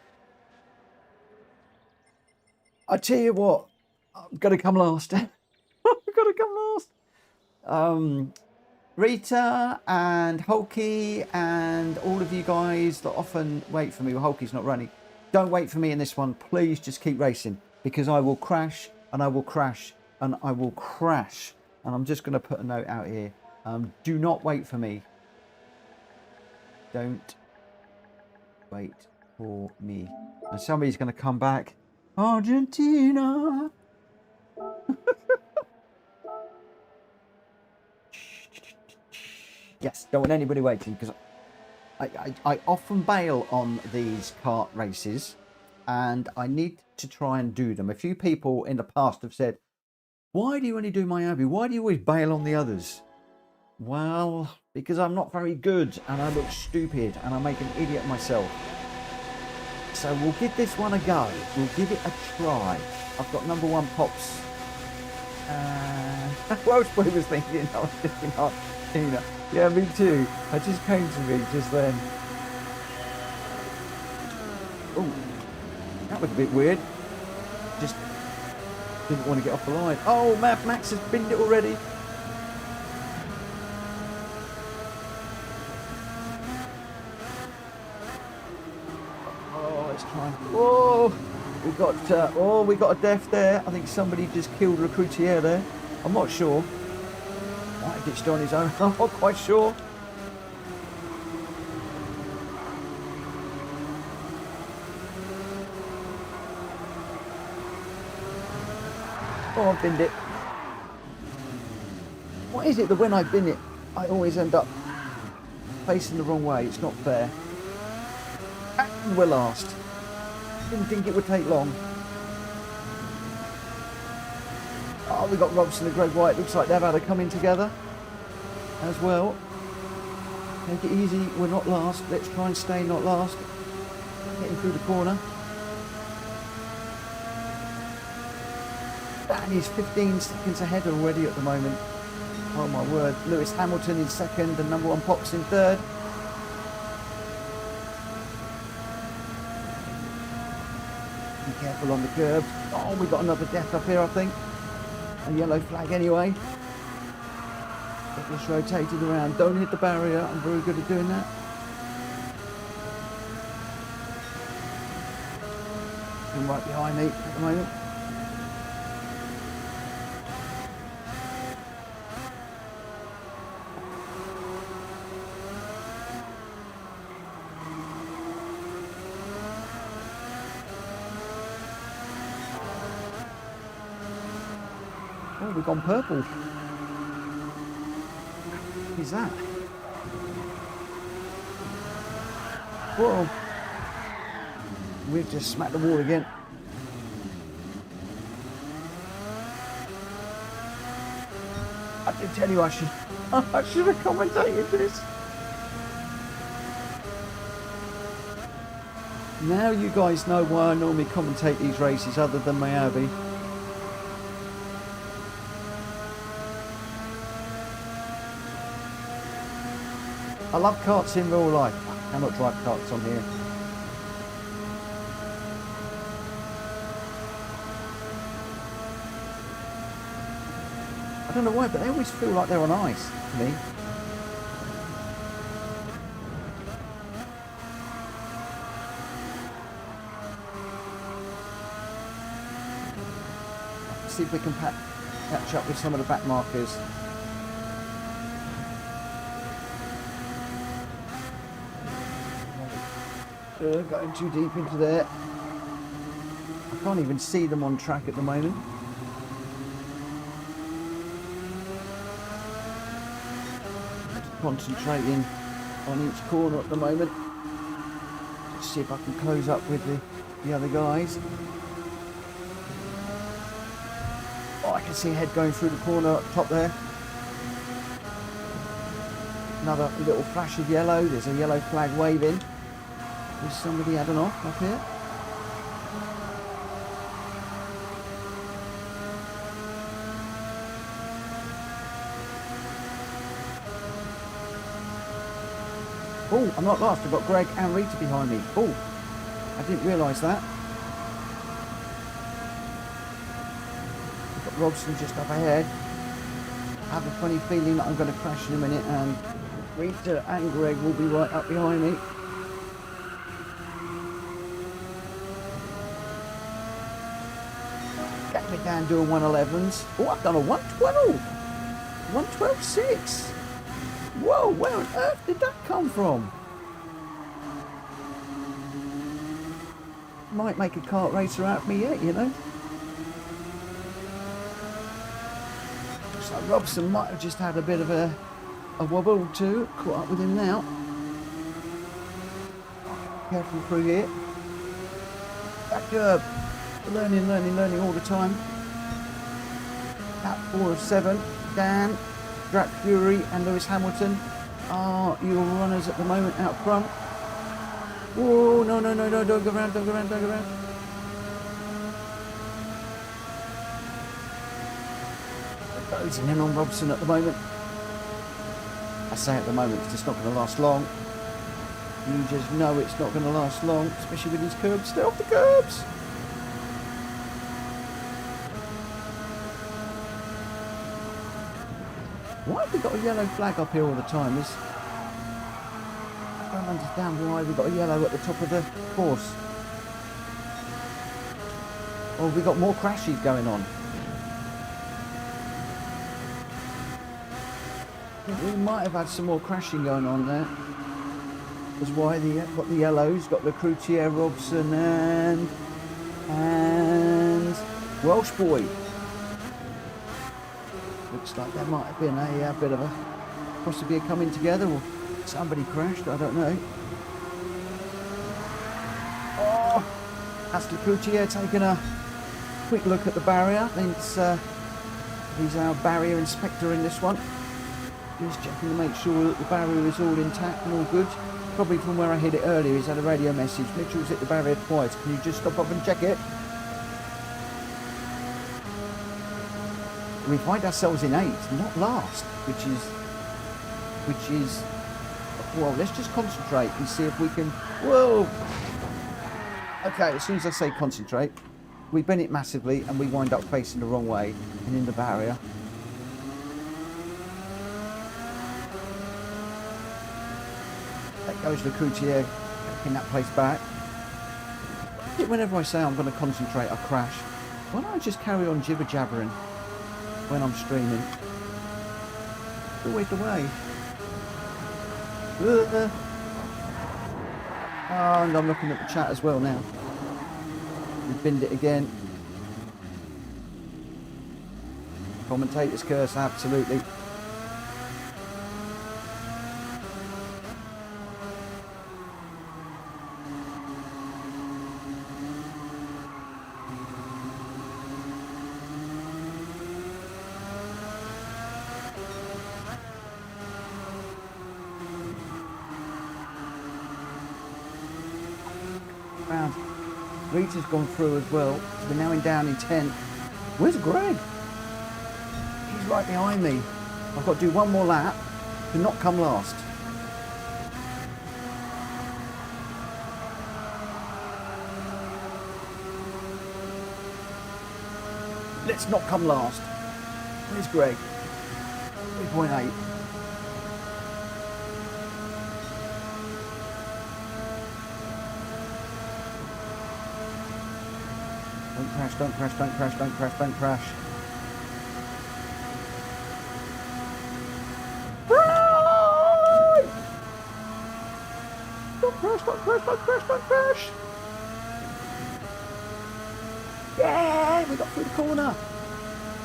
Speaker 1: I tell you what, I'm going to come last. I've got to come last. Rita and Hulky and all of you guys that often wait for me. Well, Hulky's not running. Don't wait for me in this one. Please just keep racing, because I will crash and I will crash and I will crash. And I'm just going to put a note out here. Do not wait for me. Don't wait for me. And somebody's going to come back. Argentina. Yes, don't want anybody waiting, because I often bail on these kart races, and I need to try and do them. A few people in the past have said, why do you only do Miami? Why do you always bail on the others? Well, because I'm not very good, and I look stupid, and I make an idiot of myself. So we'll give this one a go. We'll give it a try. I've got number 1 pops. What else I was thinking? I was thinking, oh, yeah, me too. It just came to me just then. Oh, that was a bit weird. Just didn't want to get off the line. Oh, Max has binned it already. Oh, let's try. Oh, we got a death there. I think somebody just killed Recruitier there. I'm not sure. Might have ditched on his own. I'm not quite sure. Oh, I've binned it. What is it that when I bin it, I always end up facing the wrong way? It's not fair. And we're last. Didn't think it would take long. Oh, we got Robson and Greg White. Looks like they've had a come in together as well. Take it easy. We're not last. Let's try and stay not last. Getting through the corner. And he's 15 seconds ahead already at the moment. Oh my word. Lewis Hamilton in second and number 1 Pops in third. Be careful on the curb. Oh, we got another death up here, I think. A yellow flag anyway. Get this rotated around. Don't hit the barrier. I'm very good at doing that. And right behind me at the moment. Oh, we've gone purple. What is that? Whoa. We've just smacked the wall again. I did tell you I should have commentated this. Now you guys know why I normally commentate these races other than Miami. I love karts in real life. I cannot drive karts on here. I don't know why, but they always feel like they're on ice to me. Let's see if we can catch up with some of the back markers. Going too deep into there. I can't even see them on track at the moment. Just concentrating on each corner at the moment. Just see if I can close up with the other guys. Oh, I can see a head going through the corner up top there. Another little flash of yellow. There's a yellow flag waving. There's somebody had an off up here. Oh, I'm not last. I've got Greg and Rita behind me. Oh, I didn't realise that. I've got Robson just up ahead. I have a funny feeling that I'm going to crash in a minute, and Rita and Greg will be right up behind me. Get me down doing 111s. Oh, I've done a 112. 112.6. Whoa, where on earth did that come from? Might make a kart racer out of me yet, you know. Looks like Robson might have just had a bit of a a wobble or two. Caught up with him now. Careful through here. That curb. Learning all the time. At 4 of 7. Dan, Drat Fury and Lewis Hamilton are your runners at the moment out front. Whoa, no, don't go around, don't go around. Closing in on Robson at the moment. I say at the moment because it's not going to last long. You just know it's not going to last long, especially with these curbs. Stay off the curbs! Why have we got a yellow flag up here all the time? I don't understand why we've got a yellow at the top of the course. Or have we got more crashes going on? I think we might have had some more crashing going on there. That's why got the yellows, got the Cloutier, Robson and Welsh boy. Looks like there might have been a bit of a possibly a coming together, or somebody crashed, I don't know. Oh, that's the Cloutier taking a quick look at the barrier. He's our barrier inspector in this one. He's checking to make sure that the barrier is all intact and all good. Probably from where I hit it earlier, he's had a radio message. Mitchell's hit the barrier twice. Can you just stop up and check it? We find ourselves in 8th, not last, which is, well, let's just concentrate and see if we can, whoa! Okay, as soon as I say concentrate, we bend it massively and we wind up facing the wrong way and in the barrier. There goes the Cloutier, taking that place back. Whenever I say I'm going to concentrate, I crash. Why don't I just carry on jibber-jabbering when I'm streaming? It's always the way. Oh, and I'm looking at the chat as well now. We binned it again. Commentator's curse, absolutely. Rita's gone through as well. We're now down in 10th. Where's Greg? He's right behind me. I've got to do one more lap to not come last. Let's not come last. Where's Greg? 3.8. Don't crash. Right! Don't crash. Yeah, we got through the corner.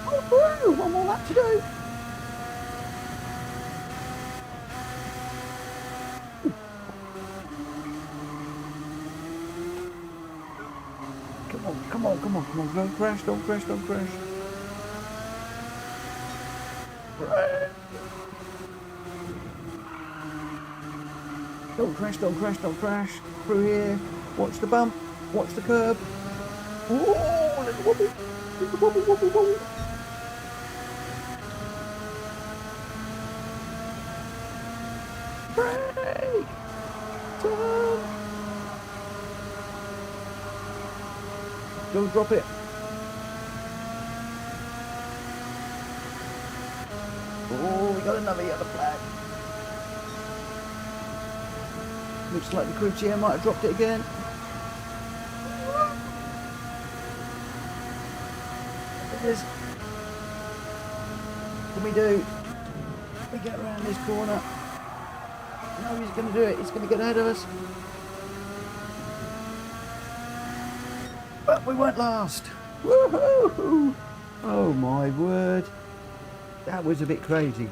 Speaker 1: Oh, through. One more lap to do. Come on. Don't crash. Don't crash. Don't crash. Through here. Watch the bump. Watch the curb. Oh, little wobble. Wobble. Brake. Turn. Don't drop it. Oh, we got another yellow flag. Looks like the Cloutier might have dropped it again. It is. What can we do? We get around this corner. No, he's going to do it. He's going to get ahead of us. But we weren't last. Woohoo! Oh my word. That was a bit crazy.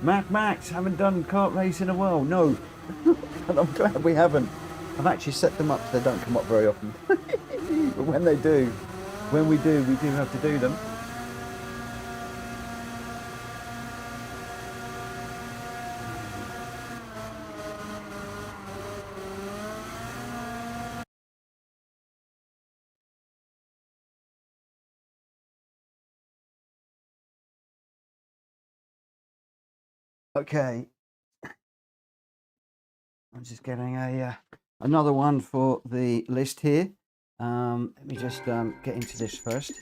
Speaker 1: Mad Max, haven't done kart race in a while. No, and I'm glad we haven't. I've actually set them up so they don't come up very often. But when they do, when we do have to do them. Okay, I'm just getting a another one for the list here. Let me just get into this first.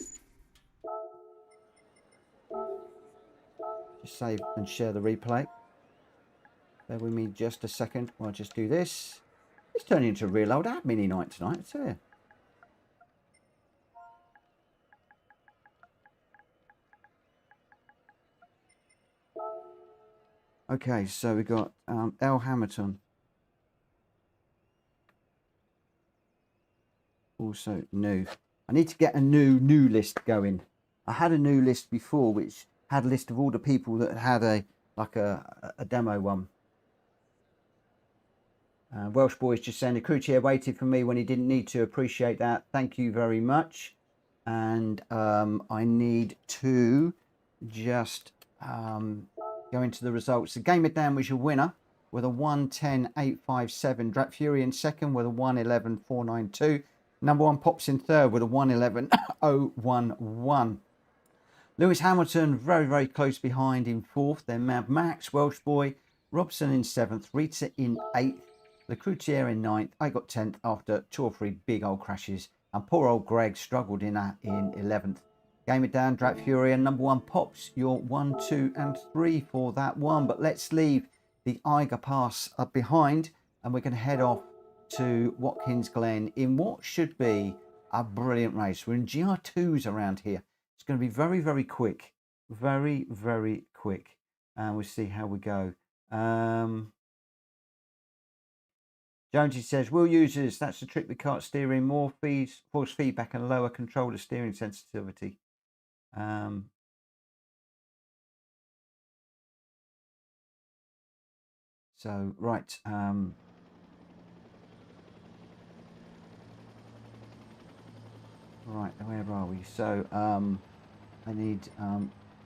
Speaker 1: Just save and share the replay. Bear with me just a second. I'll just do this. It's turning into a real old admin night tonight. It's here. Okay, so we got L Hamilton. Also new. I need to get a new list going. I had a new list before which had a list of all the people that had a demo one. Welsh Boys just saying the crew chair waited for me when he didn't need to. Appreciate that. Thank you very much. And I need to just go into the results. The Gamer Dan was your winner with a 110.857. Drat Fury in second with a 111.492. Number one Pops in third with a 111.011. Lewis Hamilton very, very close behind in fourth. Then Mad Max, Welsh Boy, Robson in seventh, Rita in eighth, the Crouchier in ninth. I got 10th after 2 or 3 big old crashes. And poor old Greg struggled in 11th. Gamer Dan, Drat Fury, and number one Pops. You're 1, 2, and 3 for that one. But let's leave the Eiger pass up behind, and we're going to head off to Watkins Glen in what should be a brilliant race. We're in GR2s around here. It's going to be very, very quick. Very, very quick. And we'll see how we go. Jonesy says, will users, that's the trick with kart steering, more force feedback and lower controller steering sensitivity. So, right. Right, where are we? So, I need,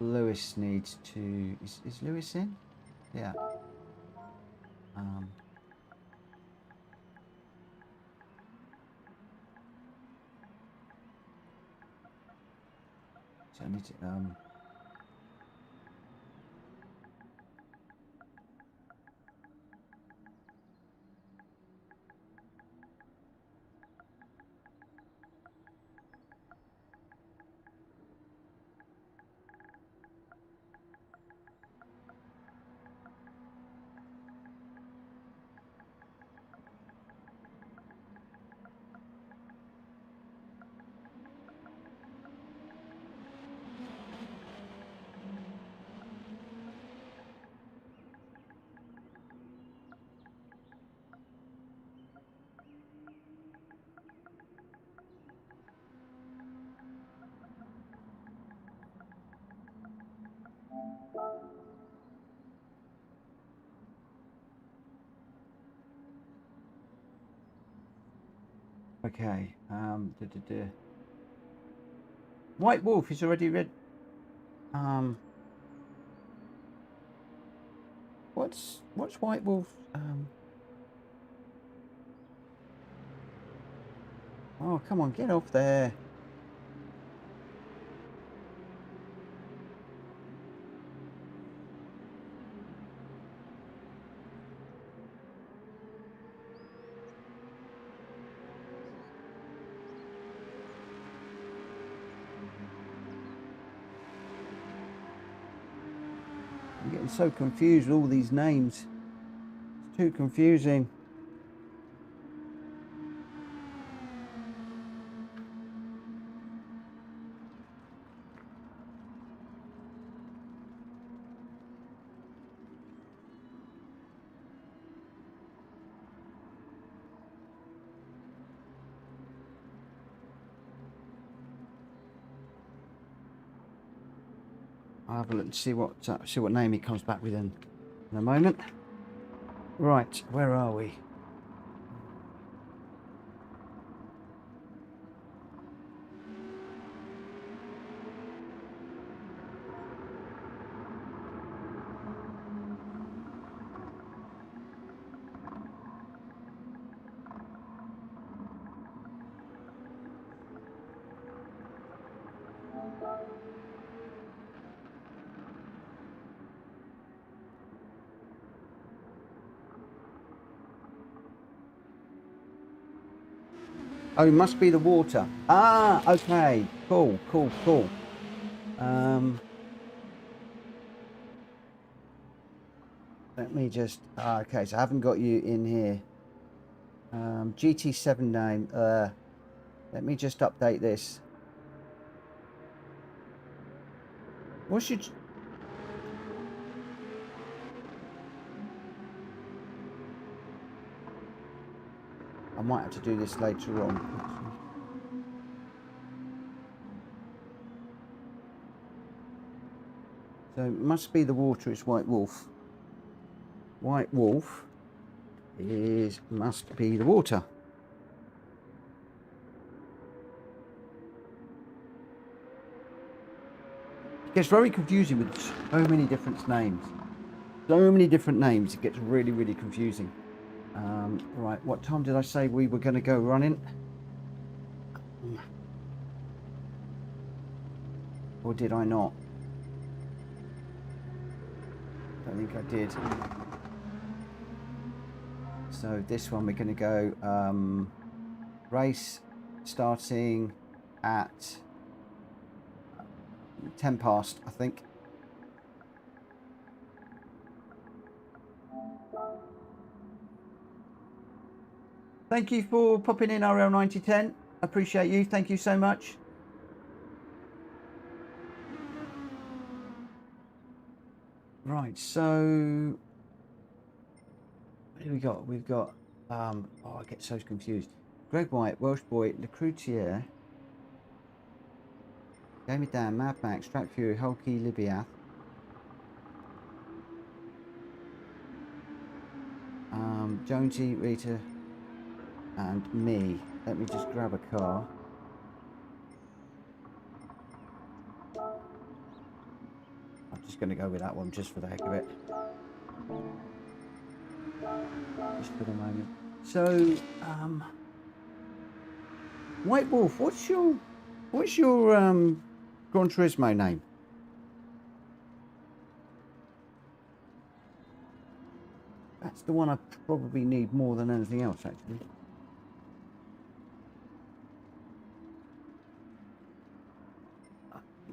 Speaker 1: Lewis needs to, is Lewis in? Yeah. So I need to, okay. White Wolf is already read. What's White Wolf? Oh, come on, get off there. I'm getting so confused with all these names. It's too confusing. I'll have a look and see what name he comes back with in a moment. Right, where are we? Oh, it must be the water. Ah, okay. Cool. Let me just... okay, so I haven't got you in here. GT7 name. Let me just update this. What should... I might have to do this later on. So it must be the water. It's White Wolf. White Wolf must be the water. It gets very confusing with so many different names. So many different names. It gets really, really confusing. Right, what time did I say we were going to go running? Or did I not? I don't think I did. So this one we're going to go race starting at 10 past, I think. Thank you for popping in, RL9010. Appreciate you. Thank you so much. Right, so what do we got? We've got oh, I get so confused. Greg White, Welsh boy, Le Croutier, Jamie Dan, Mad Max, Strat Fury, Hulky, Libya, Jonesy, Rita, and me. Let me just grab a car. I'm just going to go with that one just for the heck of it. Just for the moment. So, White Wolf, what's your Gran Turismo name? That's the one I probably need more than anything else, actually.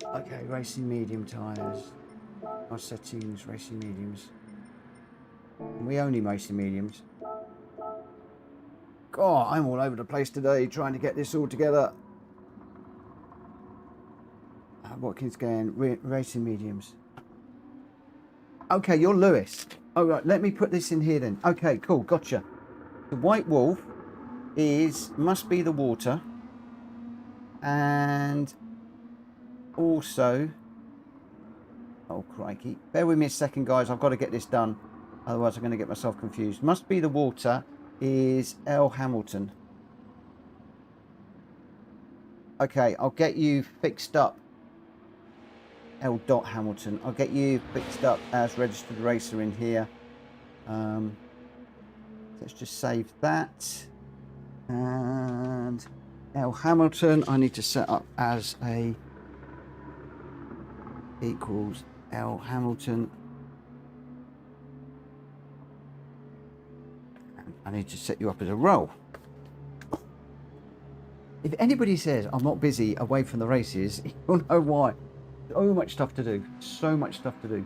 Speaker 1: Okay, racing medium tyres. Our settings, racing mediums. And we only racing mediums. God, I'm all over the place today trying to get this all together. Watkins again, racing mediums. Okay, you're Lewis. All right, let me put this in here then. Okay, cool, gotcha. The White Wolf must be the water. And also, oh crikey, bear with me a second, guys. I've got to get this done. Otherwise, I'm going to get myself confused. Must be the water is L Hamilton. Okay, I'll get you fixed up. L. Hamilton. I'll get you fixed up as registered racer in here. Let's just save that. And L. Hamilton, I need to set up as a equals L. Hamilton. And I need to set you up as a role. If anybody says I'm not busy away from the races, you'll know why. So much stuff to do. So much stuff to do.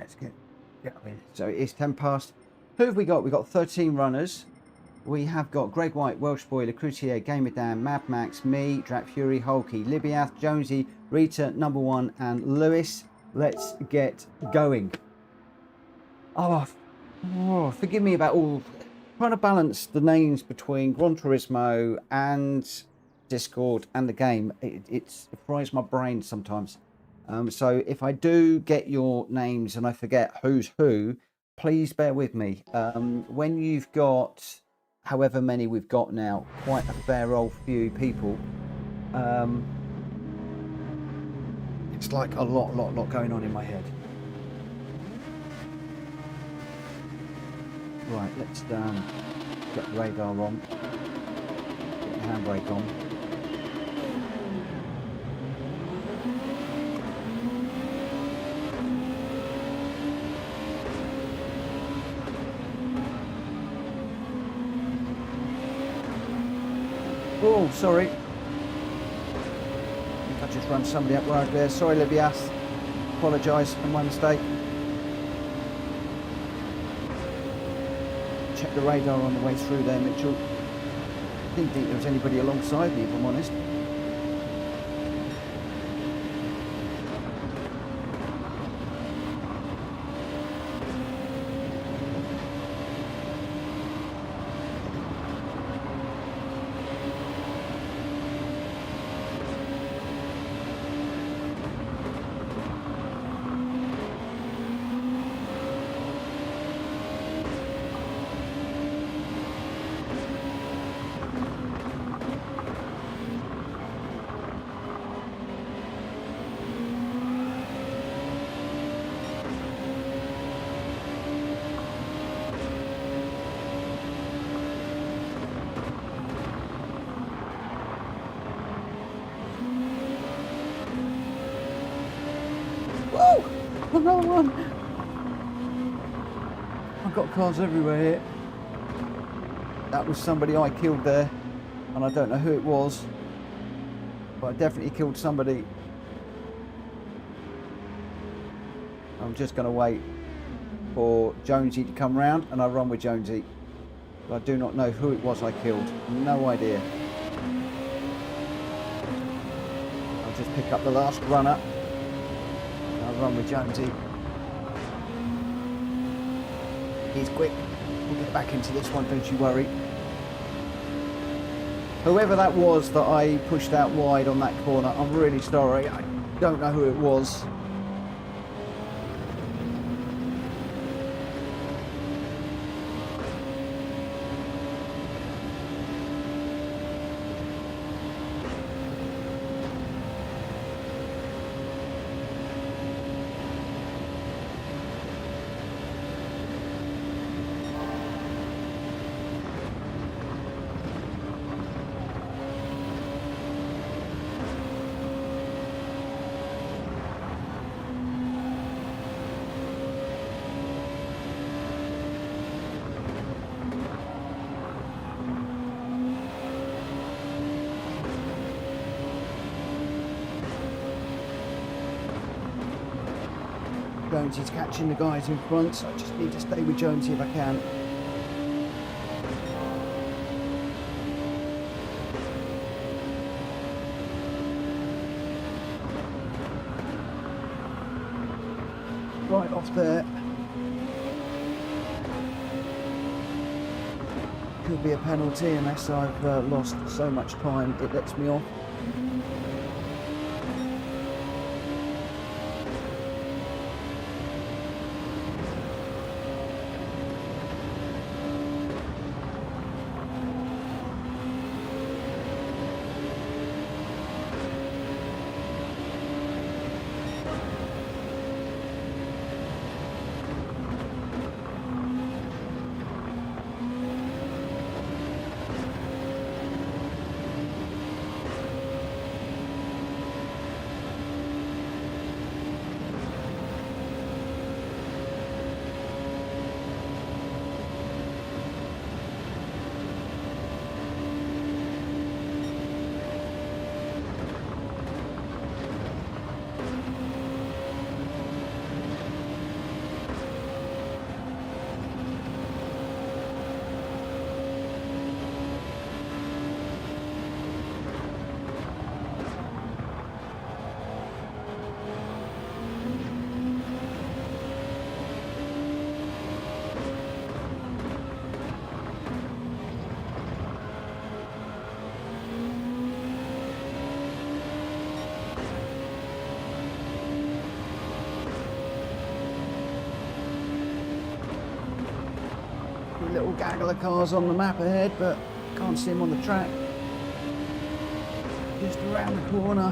Speaker 1: Let's get going. So it's 10 past. Who have we got? We've got 13 runners. We have got Greg White, Welsh Boy, Lecrutier, Gamer Dan, Mad Max, me, Drat Fury, Hulky, Libiath, Jonesy, Rita, Number One, and Lewis. Let's get going. Oh, forgive me about all trying to balance the names between Gran Turismo and Discord and the game. It fries my brain sometimes. So if I do get your names and I forget who's who, please bear with me. When you've got however many we've got now, quite a fair old few people, it's like a lot going on in my head. Right, let's get the radar on, get the handbrake on. Oh, sorry. I think I just run somebody up right there. Sorry, Libias. Apologise for my mistake. Check the radar on the way through there, Mitchell. Didn't think there was anybody alongside me, if I'm honest. Another one. I've got cars everywhere here. That was somebody I killed there, and I don't know who it was, but I definitely killed somebody. I'm just going to wait for Jonesy to come round, and I'll run with Jonesy. But I do not know who it was I killed. No idea. I'll just pick up the last runner. I'll run with Jonesy. He's quick. We'll get back into this one, don't you worry. Whoever that was that I pushed out wide on that corner, I'm really sorry. I don't know who it was. Jonesy's catching the guys in front, so I just need to stay with Jonesy if I can. Right off there. Could be a penalty unless I've lost so much time it lets me off. little gaggle of cars on the map ahead, but can't see them on the track. Just around the corner. A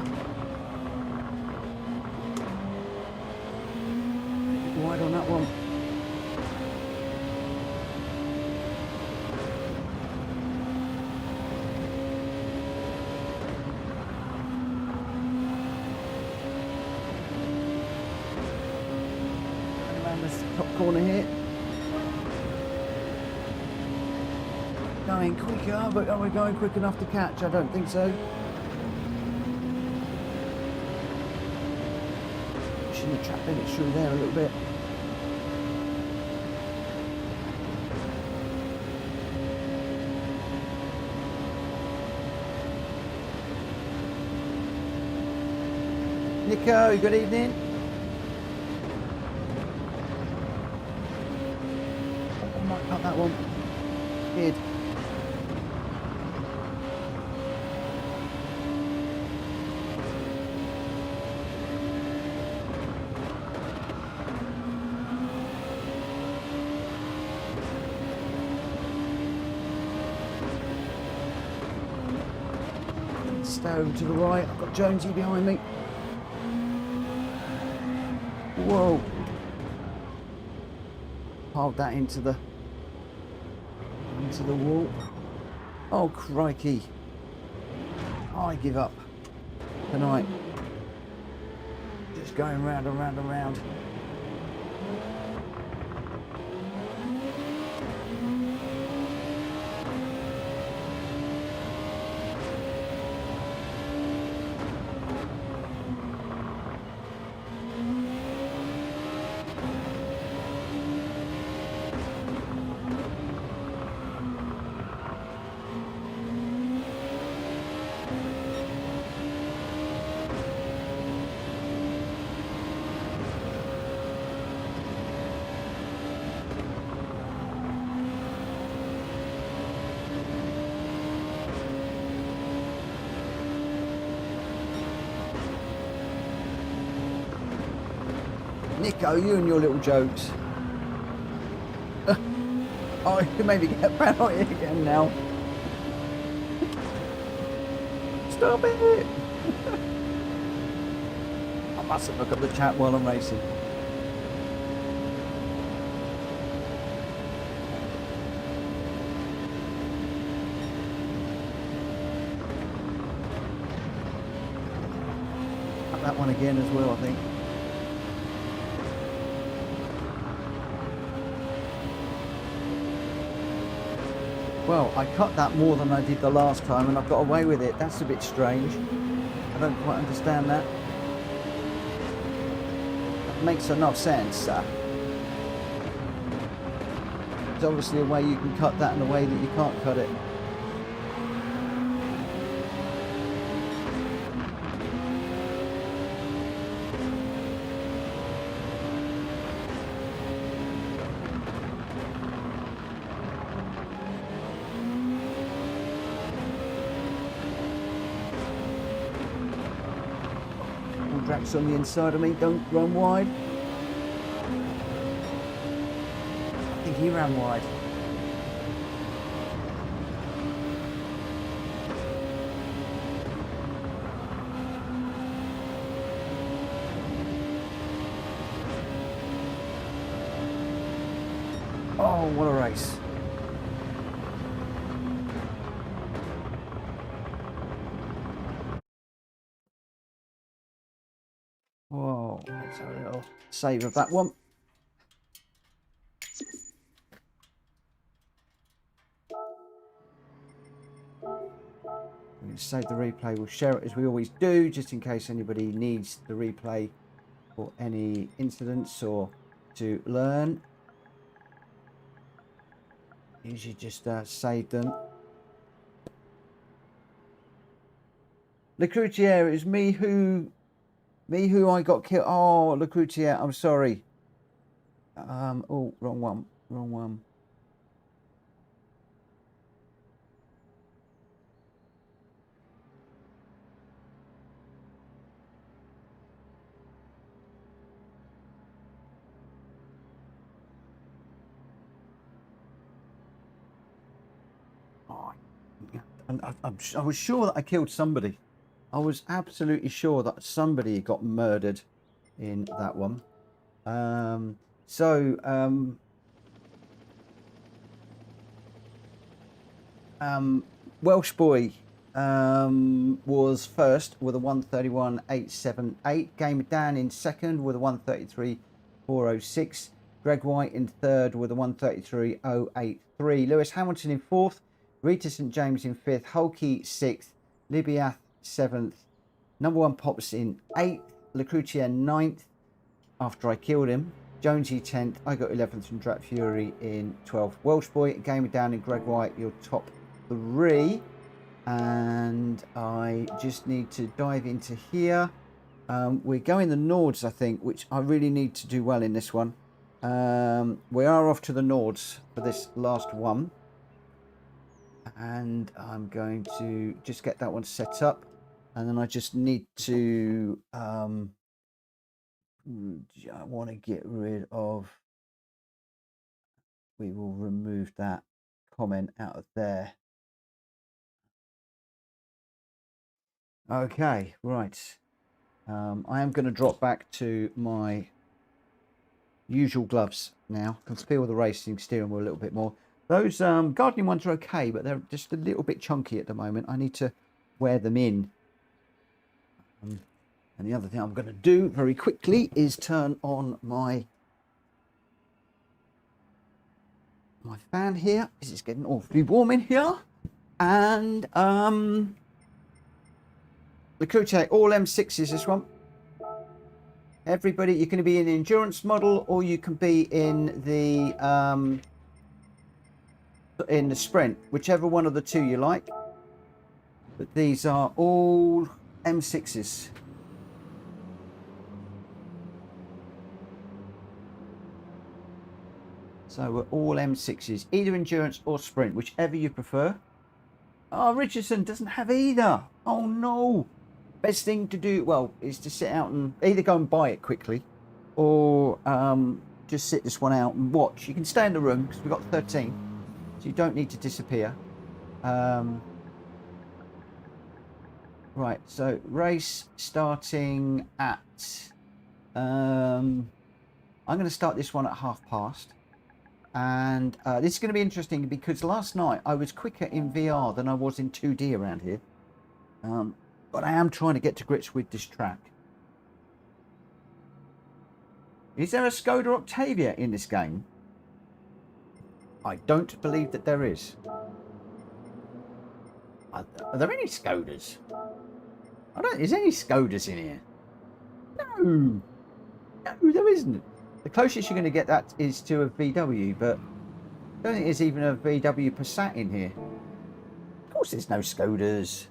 Speaker 1: bit wide on that one. Around this top corner here. Going quicker, but are we going quick enough to catch? I don't think so. Pushing the track limits through there a little bit. Nico, good evening. I might cut that one. Did. Stay over to the right. I've got Jonesy behind me. Whoa. Piled that into the wall. Oh crikey. I give up tonight. Just going round and round and round. Nico, you and your little jokes. Oh, you can maybe get penalty again now. Stop it! I mustn't look at the chat while I'm racing. Cut that one again as well, I think. Well, I cut that more than I did the last time and I've got away with it. That's a bit strange. I don't quite understand that. That makes enough sense. There's obviously a way you can cut that and a way that you can't cut it. Drax on the inside of me, don't run wide. I think he ran wide. Oh, what a race. Whoa, let's have a little save of that one. We're going to save the replay. We'll share it as we always do, just in case anybody needs the replay for any incidents or to learn. Usually just save them. Lecroutier, it was me who I got killed. Oh, Lecroutier, I'm sorry. Oh, wrong one. Wrong one. And I was sure that I killed somebody. I was absolutely sure that somebody got murdered in that one. Welsh Boy was first with a 131.878. Gamer Dan in second with a 133.406. Greg White in third with a 133.083. Lewis Hamilton in fourth. Rita St James in fifth. Hulky sixth. Libiath seventh. Number one Pops in eighth. Lecrutia ninth after I killed him. Jonesy 10th. I got 11th from Drat Fury in 12th. Welsh Boy, Gamer Dan and Greg White, your top three. And I just need to dive into here. We're going the Nords, I think, which I really need to do well in this one. We are off to the Nords for this last one. And I'm going to just get that one set up. And then I just need to... I want to get rid of... We will remove that comment out of there. Okay, right. I am going to drop back to my usual gloves now. I can feel the racing steering wheel a little bit more. Those gardening ones are okay, but they're just a little bit chunky at the moment. I need to wear them in. And the other thing I'm going to do very quickly is turn on my fan here. This is getting awfully warm in here. And the crew check, all M6s this one. Everybody, you can be in the endurance model or you can be in the sprint, whichever one of the two you like. But these are all M6s. So we're all M6s, either endurance or sprint, whichever you prefer. Oh, Richardson doesn't have either. Oh no. Best thing to do, well, is to sit out and either go and buy it quickly or just sit this one out and watch. You can stay in the room because we've got 13, so you don't need to disappear. Right, so race starting at... I'm going to start this one at past. And this is going to be interesting because last night I was quicker in VR than I was in 2D around here. But I am trying to get to grips with this track. Is there a Skoda Octavia in this game? I don't believe that there is. Are there any Skodas? Is there any Skodas in here? No. No, there isn't. The closest you're going to get that is to a VW, but I don't think there's even a VW Passat in here. Of course there's no Skodas.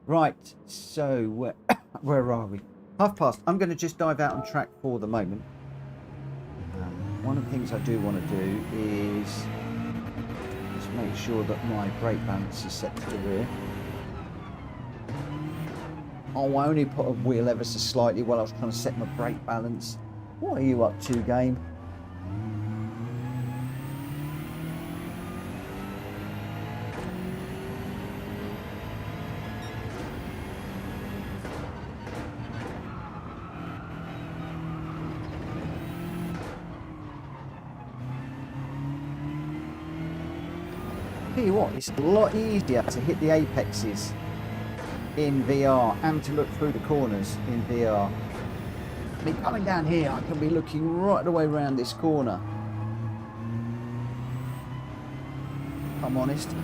Speaker 1: Right, so where are we? Past. I'm going to just dive out on track for the moment. One of the things I do want to do is just make sure that my brake balance is set to the rear. Oh, I only put a wheel ever so slightly while I was trying to set my brake balance. What are you up to, game? Tell you what, it's a lot easier to hit the apexes in VR and to look through the corners in VR. I mean, coming down here, I can be looking right the way around this corner. If I'm honest.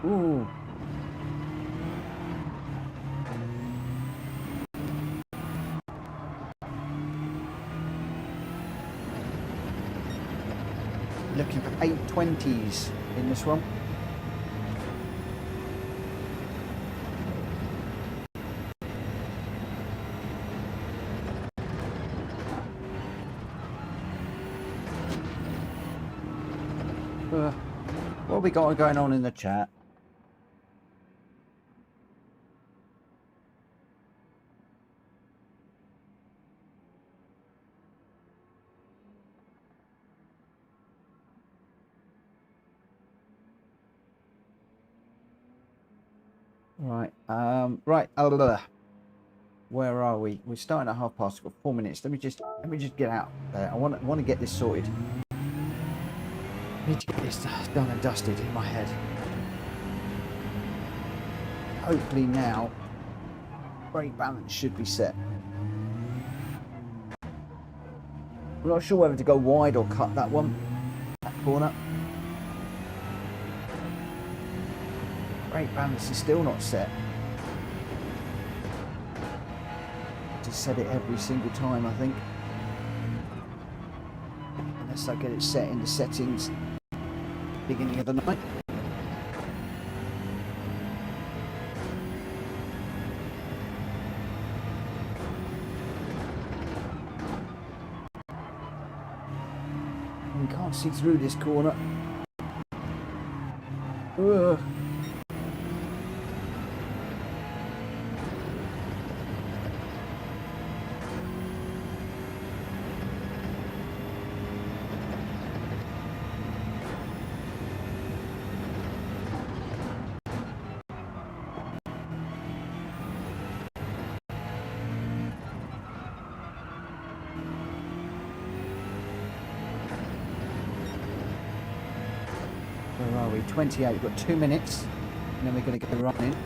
Speaker 1: Ooh. Looking for 820s in this one. What have we got going on in the chat? Right, right, where are we? We're starting at 1:30. We've got 4 minutes. Let me just get out there. I want to get this sorted. I need to get this done and dusted in my head. Hopefully now, brake balance should be set. I'm not sure whether to go wide or cut that one, that corner. Brake balance is still not set. Just set it every single time, I think. Unless I get it set in the settings beginning of the night. We can't see through this corner. Ugh. Where are we? 28. We've got 2 minutes, and then we're going to go running.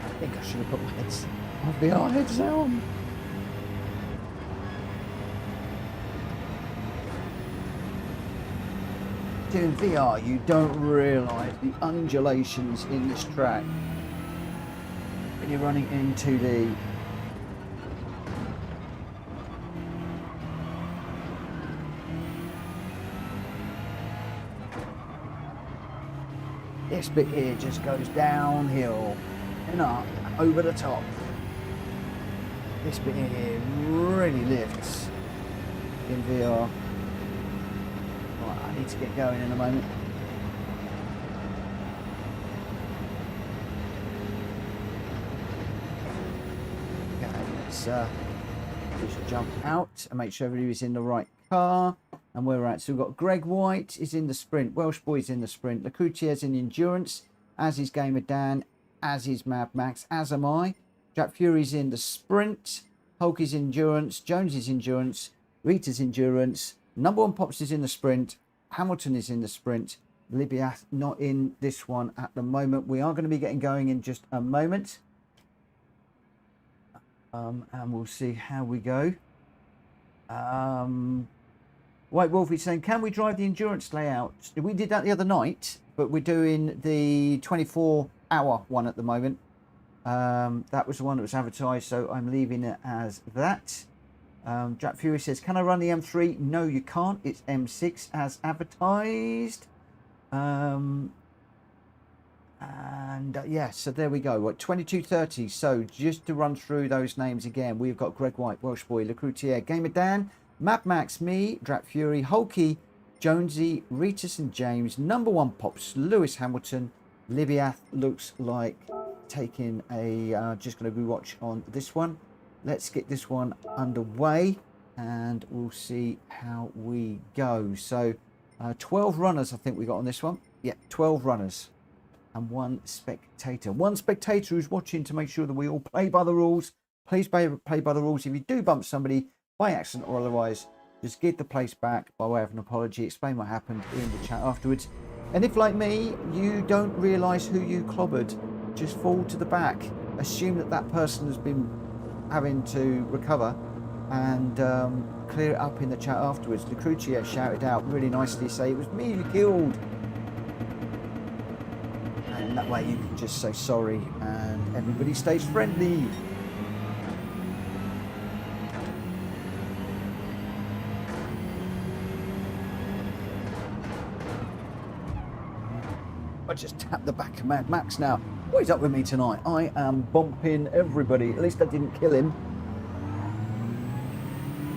Speaker 1: I think I should have put my VR heads on. Doing VR, you don't realise the undulations in this track when you're running in 2D. This bit here just goes downhill and up over the top. This bit here really lifts in VR. Right, I need to get going in a moment. Okay, let's just jump out and make sure everybody's in the right car and where we're at. So we've got Greg White is in the sprint, Welsh Boy's in the sprint, Lacroutier's in the endurance, as is Gamer Dan, as is Mad Max, as am I. Jack Fury's in the sprint, Hulk is endurance, Jones is endurance, Rita's endurance, number one Pops is in the sprint, Hamilton is in the sprint, Libya not in this one at the moment. We are going to be getting going in just a moment, and we'll see how we go. White Wolf is saying, can we drive the endurance layout? We did that the other night, but we're doing the 24-hour one at the moment. That was the one that was advertised, so I'm leaving it as that. Jack Fury says, can I run the M3? No, you can't. It's M6 as advertised. Yeah, so there we go. What, 22:30. So just to run through those names again, we've got Greg White, Welsh Boy, Lacroutier, Gamer Dan, Mad Max, me, Jack Fury, Hulky, Jonesy, Ritas and James, number one Pops, Lewis Hamilton, Libyath looks like taking a just going to rewatch on this one. Let's get this one underway and we'll see how we go. So 12 runners I think we got on this one. Yeah, 12 runners and one spectator. One spectator who's watching to make sure that we all play by the rules. Please play by the rules. If you do bump somebody by accident or otherwise, just give the place back by way of an apology, explain what happened in the chat afterwards. And if, like me, you don't realise who you clobbered, just fall to the back. Assume that that person has been having to recover and clear it up in the chat afterwards. The Crucier shouted out really nicely, say, it was me you killed. And And that way you can just say sorry and everybody stays friendly. I just tapped the back of Mad Max now. What is up with me tonight? I am bumping everybody. At least I didn't kill him.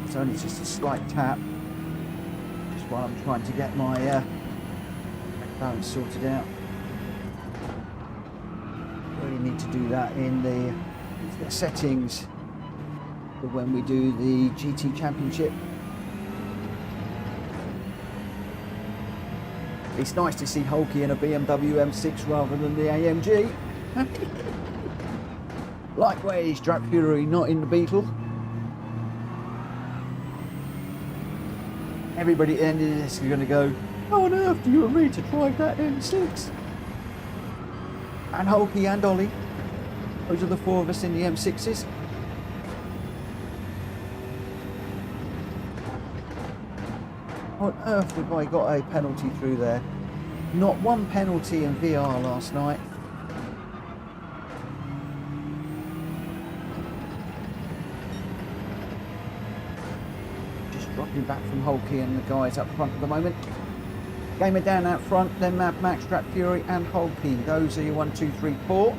Speaker 1: It's only just a slight tap. Just while I'm trying to get my balance sorted out. Really need to do that in the settings for when we do the GT Championship. It's nice to see Hulky in a BMW M6 rather than the AMG. Likewise, Drap Fury not in the Beetle. Everybody at the end of this is going to go, how on earth do you want me to drive that M6? And Hulky and Ollie. Those are the four of us in the M6s. On earth have I got a penalty through there? Not one penalty in VR last night. Just dropping back from Hulky and the guys up front at the moment. Gamer down out front, then Mad Max, Drap Fury and Hulky. Those are your 1, 2, 3, 4.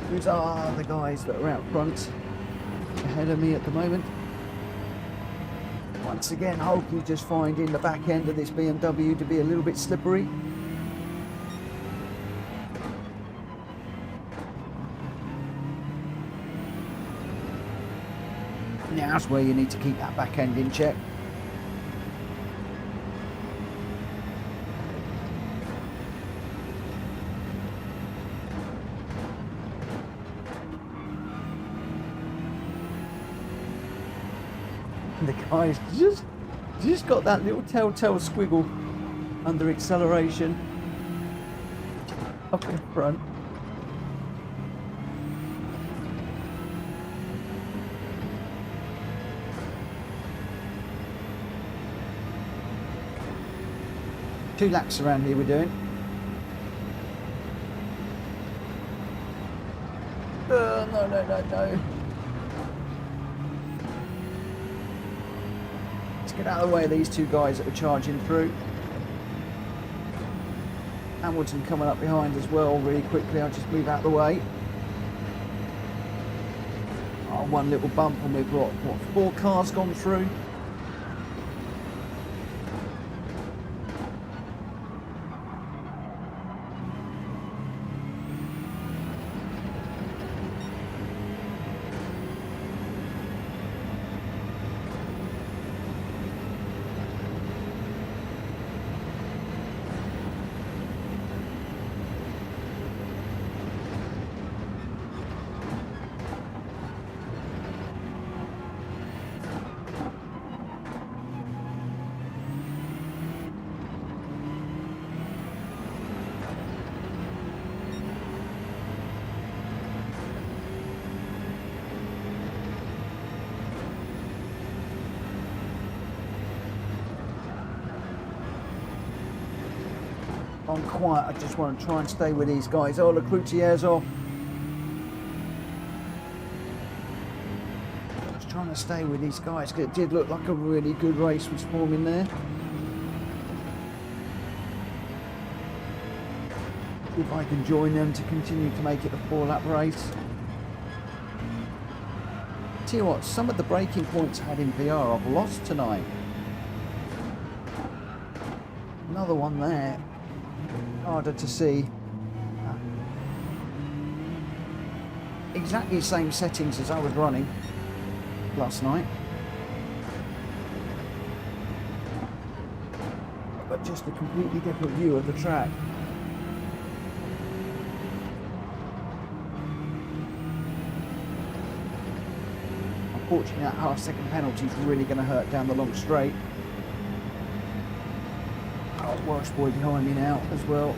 Speaker 1: Those are the guys that are out front ahead of me at the moment. Once again, Hulky just finding the back end of this BMW to be a little bit slippery. Now that's where you need to keep that back end in check. The guy's just got that little telltale squiggle under acceleration up in front. Two laps around here we're doing. No. Get out of the way of these two guys that are charging through. Hamilton coming up behind as well really quickly. I'll just move out of the way. Oh, one little bump and we've got, what, 4 cars gone through. I'm quiet, I just want to try and stay with these guys. Oh, the Croutier's off. Just trying to stay with these guys because it did look like a really good race was forming there. If I can join them to continue to make it a 4-lap race. Tell you what, some of the braking points I had in VR I've lost tonight. Another one there. Harder to see. Exactly the same settings as I was running last night, but just a completely different view of the track. Unfortunately, that half-second penalty is really going to hurt down the long straight. Welsh boy behind me now as well.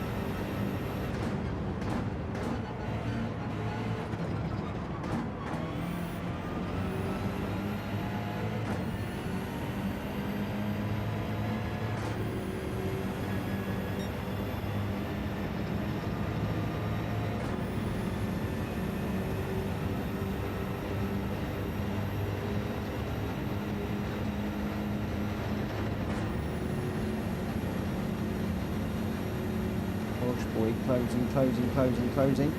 Speaker 1: boy. Closing, closing, closing, closing.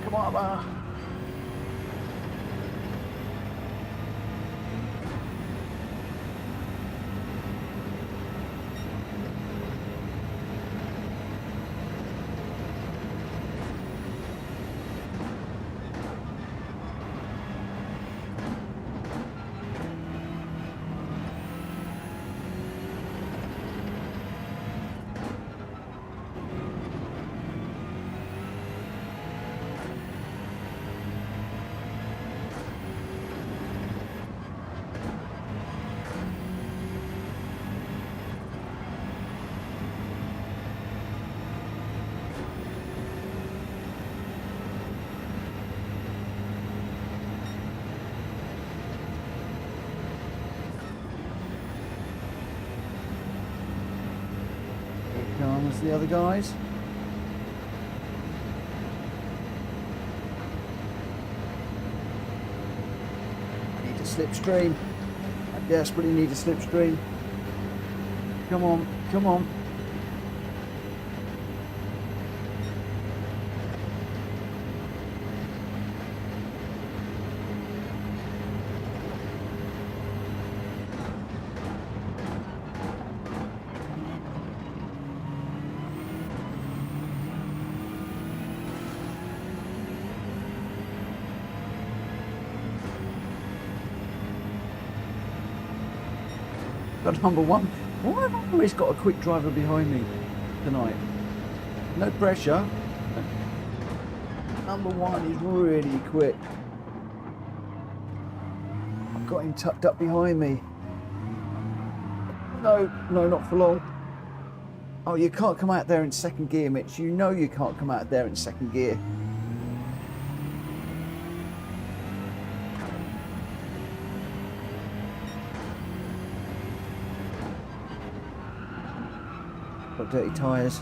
Speaker 1: Come on, man. Comes the other guys. I need a slipstream. I desperately need a slipstream. Come on, come on. Got number one. Why have I always got a quick driver behind me tonight? No pressure. Number one is really quick. I've got him tucked up behind me. No, not for long. Oh, you can't come out there in second gear, Mitch. You know you can't come out there in second gear. Got dirty tyres.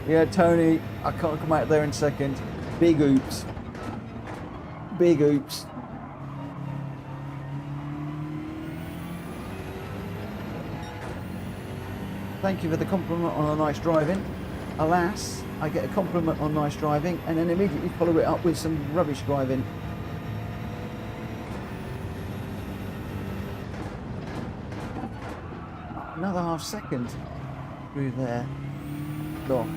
Speaker 1: Yeah, Tony, I can't come out there in second. Big oops. Big oops. Thank you for the compliment on a nice driving. Alas, I get a compliment on nice driving and then immediately follow it up with some rubbish driving. Another half second through there. Look.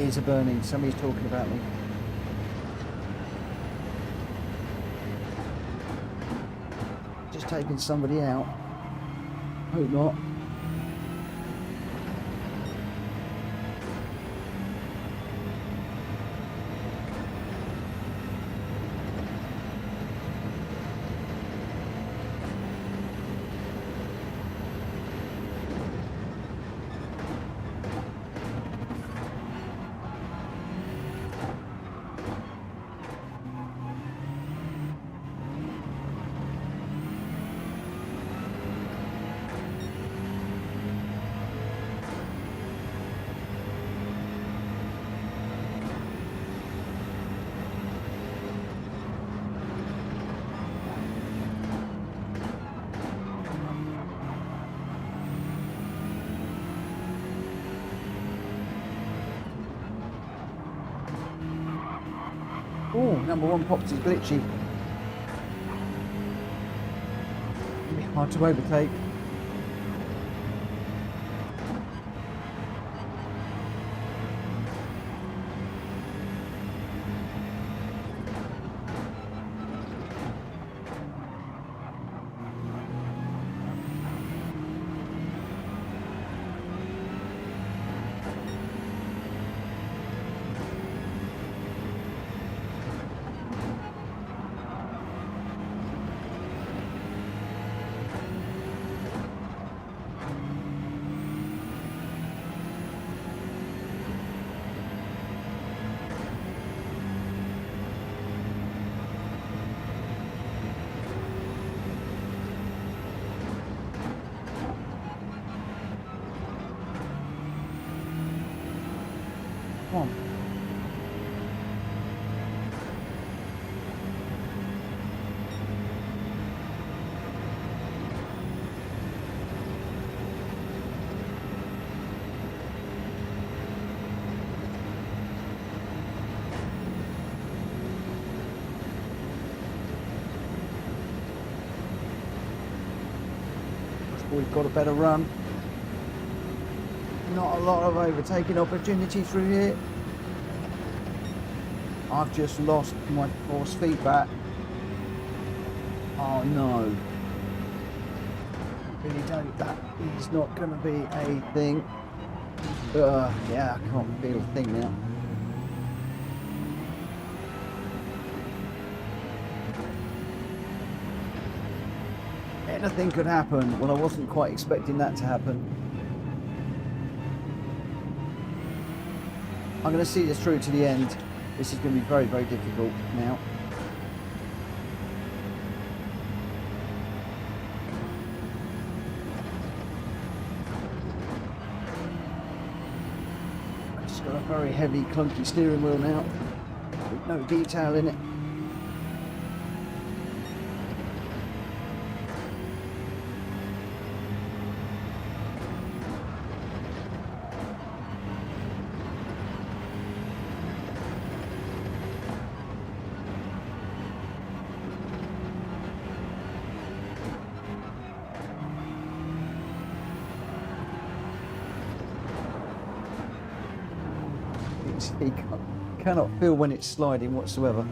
Speaker 1: ears are burning. Somebody's talking about me. Just taking somebody out. Hope not. Oh, number one pops is glitchy. It'll be hard to overtake. Come on. We've got a better run. Not a lot of overtaking opportunity through here. I've just lost my force feedback. Oh no. Really don't. That is not going to be a thing. Yeah, I can't feel a thing now. Anything could happen. Well, I wasn't quite expecting that to happen. I'm going to see this through to the end. This is going to be very, very difficult now. I've just got a very heavy, clunky steering wheel now, with no detail in it. He cannot feel when it's sliding whatsoever.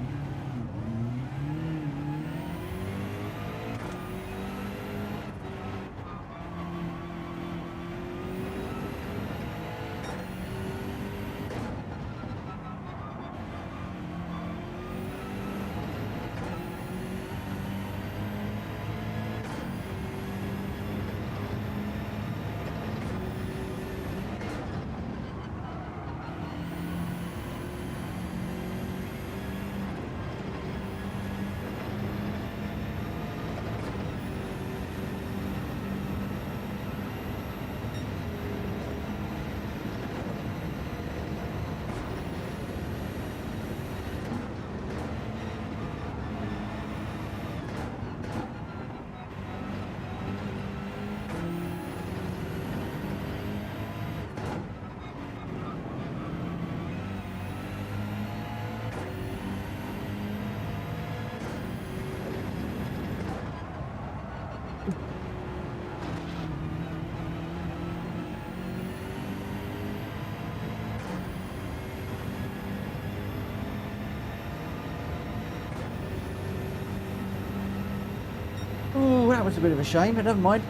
Speaker 1: that was a bit of a shame, but never mind.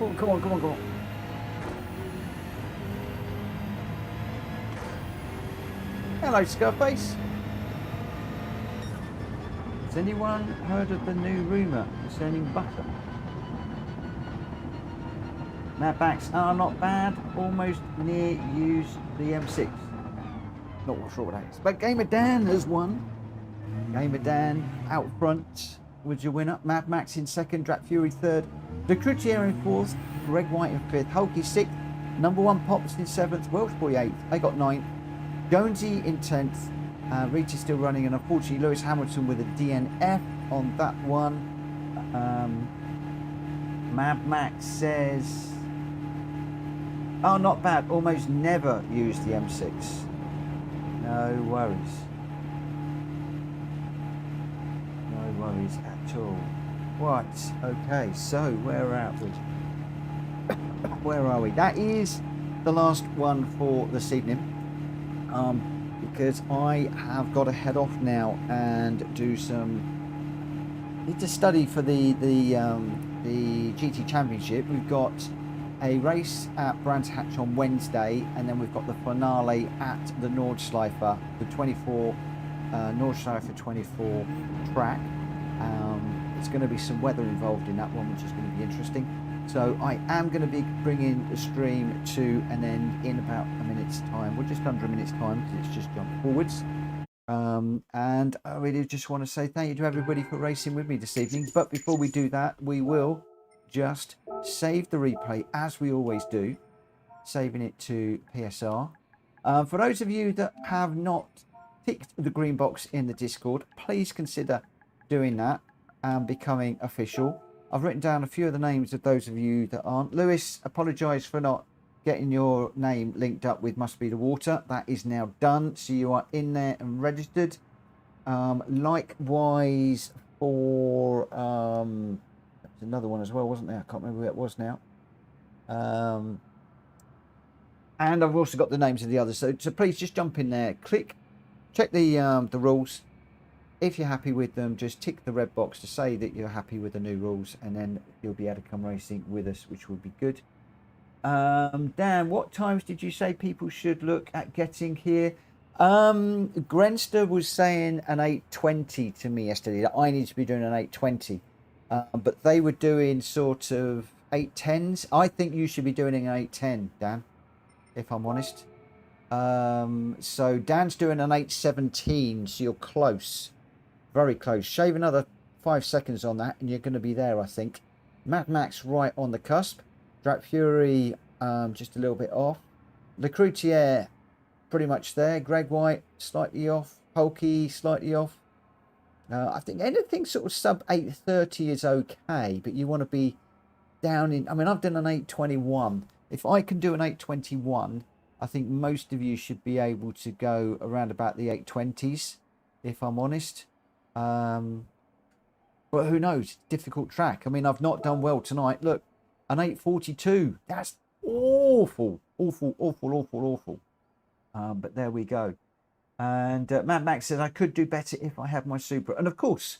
Speaker 1: Oh, come on, come on, come on. Hello, Scarface. Has anyone heard of the new rumour concerning butter? Mad Max are not bad. Almost near used the M6. Not sure what that is. But Gamer Dan has won. Gamer Dan out front was your winner. Mad Max in second. Drat Fury third. The Crutier in fourth. Greg White in fifth. Hulky sixth. Number one Pops in seventh. Welsh Boy eighth. They got ninth. Jonesy in 10th. Reach is still running, and unfortunately Lewis Hamilton with a DNF on that one. Mad Max says, oh, not bad. Almost never used the M6. No worries. No worries at all. Right, okay, so where are we? Where are we? That is the last one for this evening. Because I have got to head off now and do some. Need to study for the GT Championship. We've got a race at Brands Hatch on Wednesday, and then we've got the finale at the Nordschleife, the 24 Nordschleife 24 track. There's going to be some weather involved in that one, which is going to be interesting. So I am going to be bringing the stream to an end in about a minute's time. We're just under a minute's time because it's just jumped forwards. And I really just want to say thank you to everybody for racing with me this evening. But before we do that, we will just save the replay as we always do, saving it to PSR. For those of you that have not ticked the green box in the Discord, please consider doing that and becoming official. I've written down a few of the names of those of you that aren't. Lewis, apologise for not getting your name linked up with Must Be the Water. That is now done, so you are in there and registered. Likewise for there's another one as well, wasn't there? I can't remember who it was now. And I've also got the names of the others. So please just jump in there, click, check the rules. If you're happy with them, just tick the red box to say that you're happy with the new rules, and then you'll be able to come racing with us, which would be good. Dan, what times did you say people should look at getting here? Grenster was saying an 8:20 to me yesterday, that I need to be doing an 8:20. But they were doing sort of 8:10s. I think you should be doing an 8:10, Dan, if I'm honest. So Dan's doing an 8:17, so you're close. Very close. Shave another 5 seconds on that and you're going to be there, I think. Mad Max right on the cusp. Drat Fury just a little bit off. Le Crutier pretty much there. Greg White slightly off. Polky slightly off. I think anything sort of sub 8:30 is okay, but you want to be down in... I mean, I've done an 8:21. If I can do an 8:21, I think most of you should be able to go around about the 8:20s, if I'm honest. But who knows? Difficult track. I mean, I've not done well tonight. Look, an 8:42. That's awful. Awful, awful, awful, awful. But there we go. And Mad Max said I could do better if I had my Supra. And of course,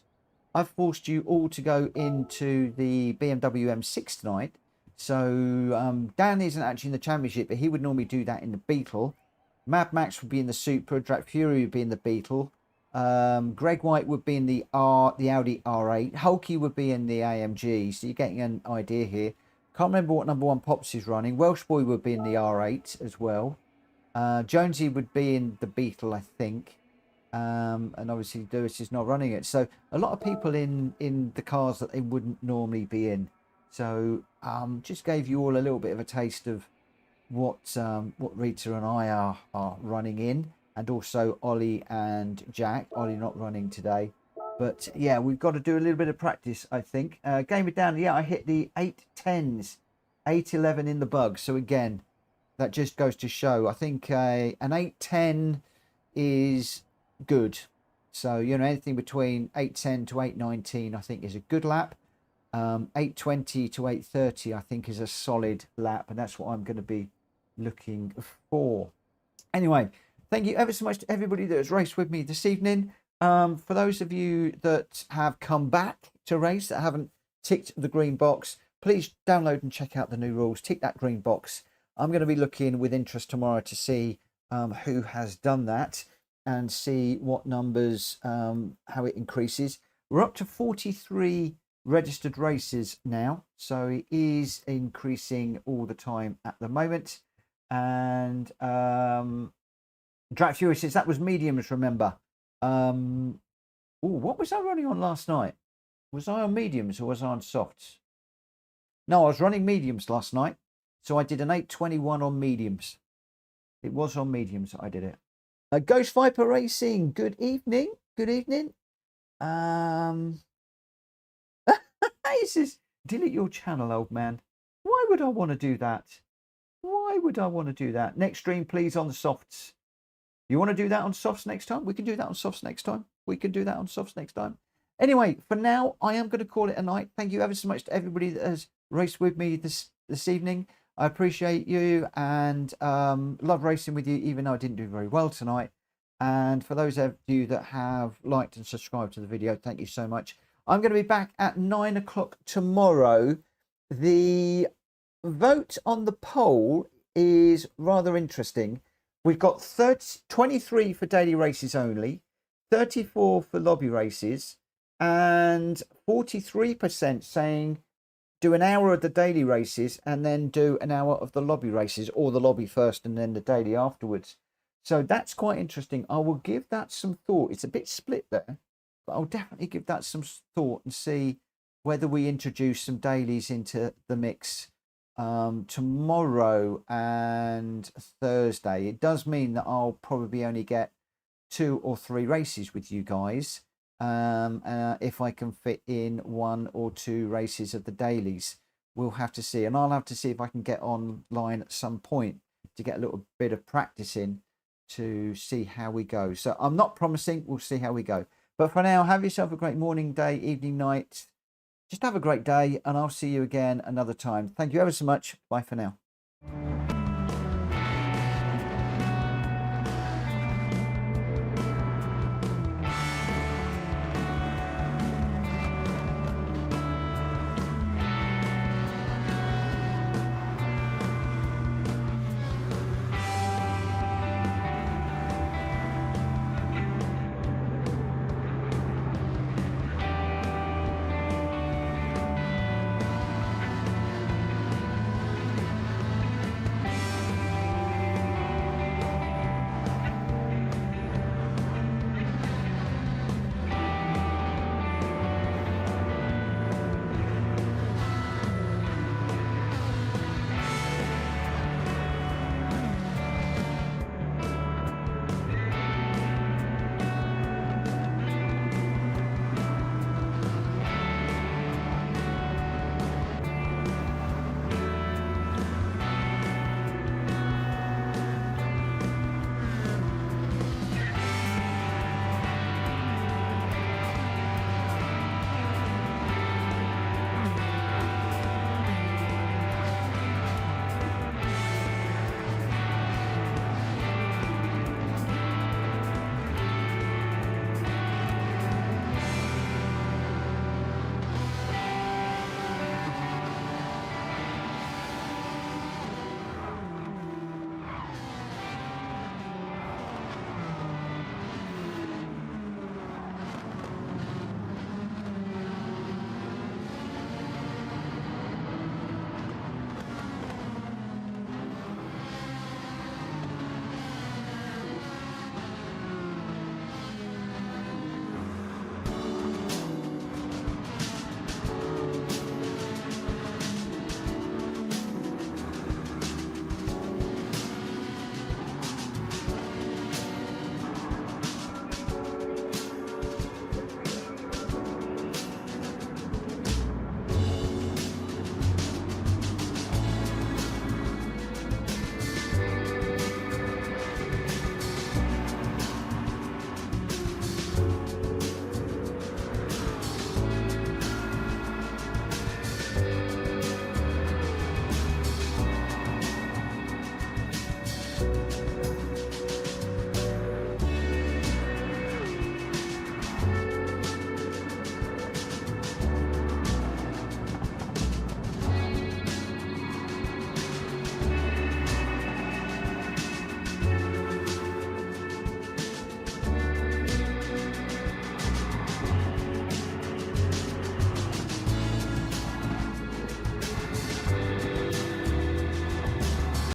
Speaker 1: I've forced you all to go into the BMW M6 tonight. So Dan isn't actually in the championship, but he would normally do that in the Beetle. Mad Max would be in the Supra. Drat Fury would be in the Beetle. Greg White would be in the Audi R8. Hulky would be in the AMG. So you're getting an idea here. Can't remember what number one Pops is running. Welsh Boy would be in the R8 as well. Jonesy would be in the Beetle, I think. And obviously Lewis is not running it. So a lot of people in the cars that they wouldn't normally be in. So just gave you all a little bit of a taste of what Rita and I are running in, and also Ollie and Jack. Ollie not running today, but yeah, we've got to do a little bit of practice, I think. Game it down. Yeah, I hit the 810s, 811 in the bug. So again, that just goes to show. I think an 810 is good. So you know, anything between 810 to 819, I think, is a good lap. 820 to 830, I think, is a solid lap, and that's what I'm going to be looking for. Anyway, thank you ever so much to everybody that has raced with me this evening. For those of you that have come back to race that haven't ticked the green box, please download and check out the new rules. Tick that green box. I'm going to be looking with interest tomorrow to see who has done that and see what numbers, how it increases. We're up to 43 registered races now, so it is increasing all the time at the moment. And Drac Fury says that was mediums, remember. What was I running on last night? Was I on mediums or was I on softs? No, I was running mediums last night, so I did an 821 on mediums. It was on mediums I did it. Ghost Viper Racing, good evening. Good evening. He says, delete your channel, old man. Why would I want to do that? Why would I want to do that? Next stream, please, on the softs. You want to do that on softs next time? We can do that on softs next time. We can do that on softs next time. Anyway, for now, I am going to call it a night. Thank you ever so much to everybody that has raced with me this evening. I appreciate you and love racing with you, even though I didn't do very well tonight. And for those of you that have liked and subscribed to the video, thank you so much. I'm going to be back at 9 o'clock tomorrow. The vote on the poll is rather interesting. We've got 23 for daily races only, 34 for lobby races, and 43% saying do an hour of the daily races and then do an hour of the lobby races, or the lobby first and then the daily afterwards. So that's quite interesting. I will give that some thought. It's a bit split there, but I'll definitely give that some thought and see whether we introduce some dailies into the mix tomorrow and Thursday. It does mean that I'll probably only get 2 or 3 races with you guys, if I can fit in 1 or 2 races of the dailies. We'll have to see, and I'll have to see if I can get online at some point to get a little bit of practice in to see how we go. So I'm not promising, we'll see how we go. But for now, have yourself a great morning, day, evening, night. Just have a great day, and I'll see you again another time. Thank you ever so much. Bye for now.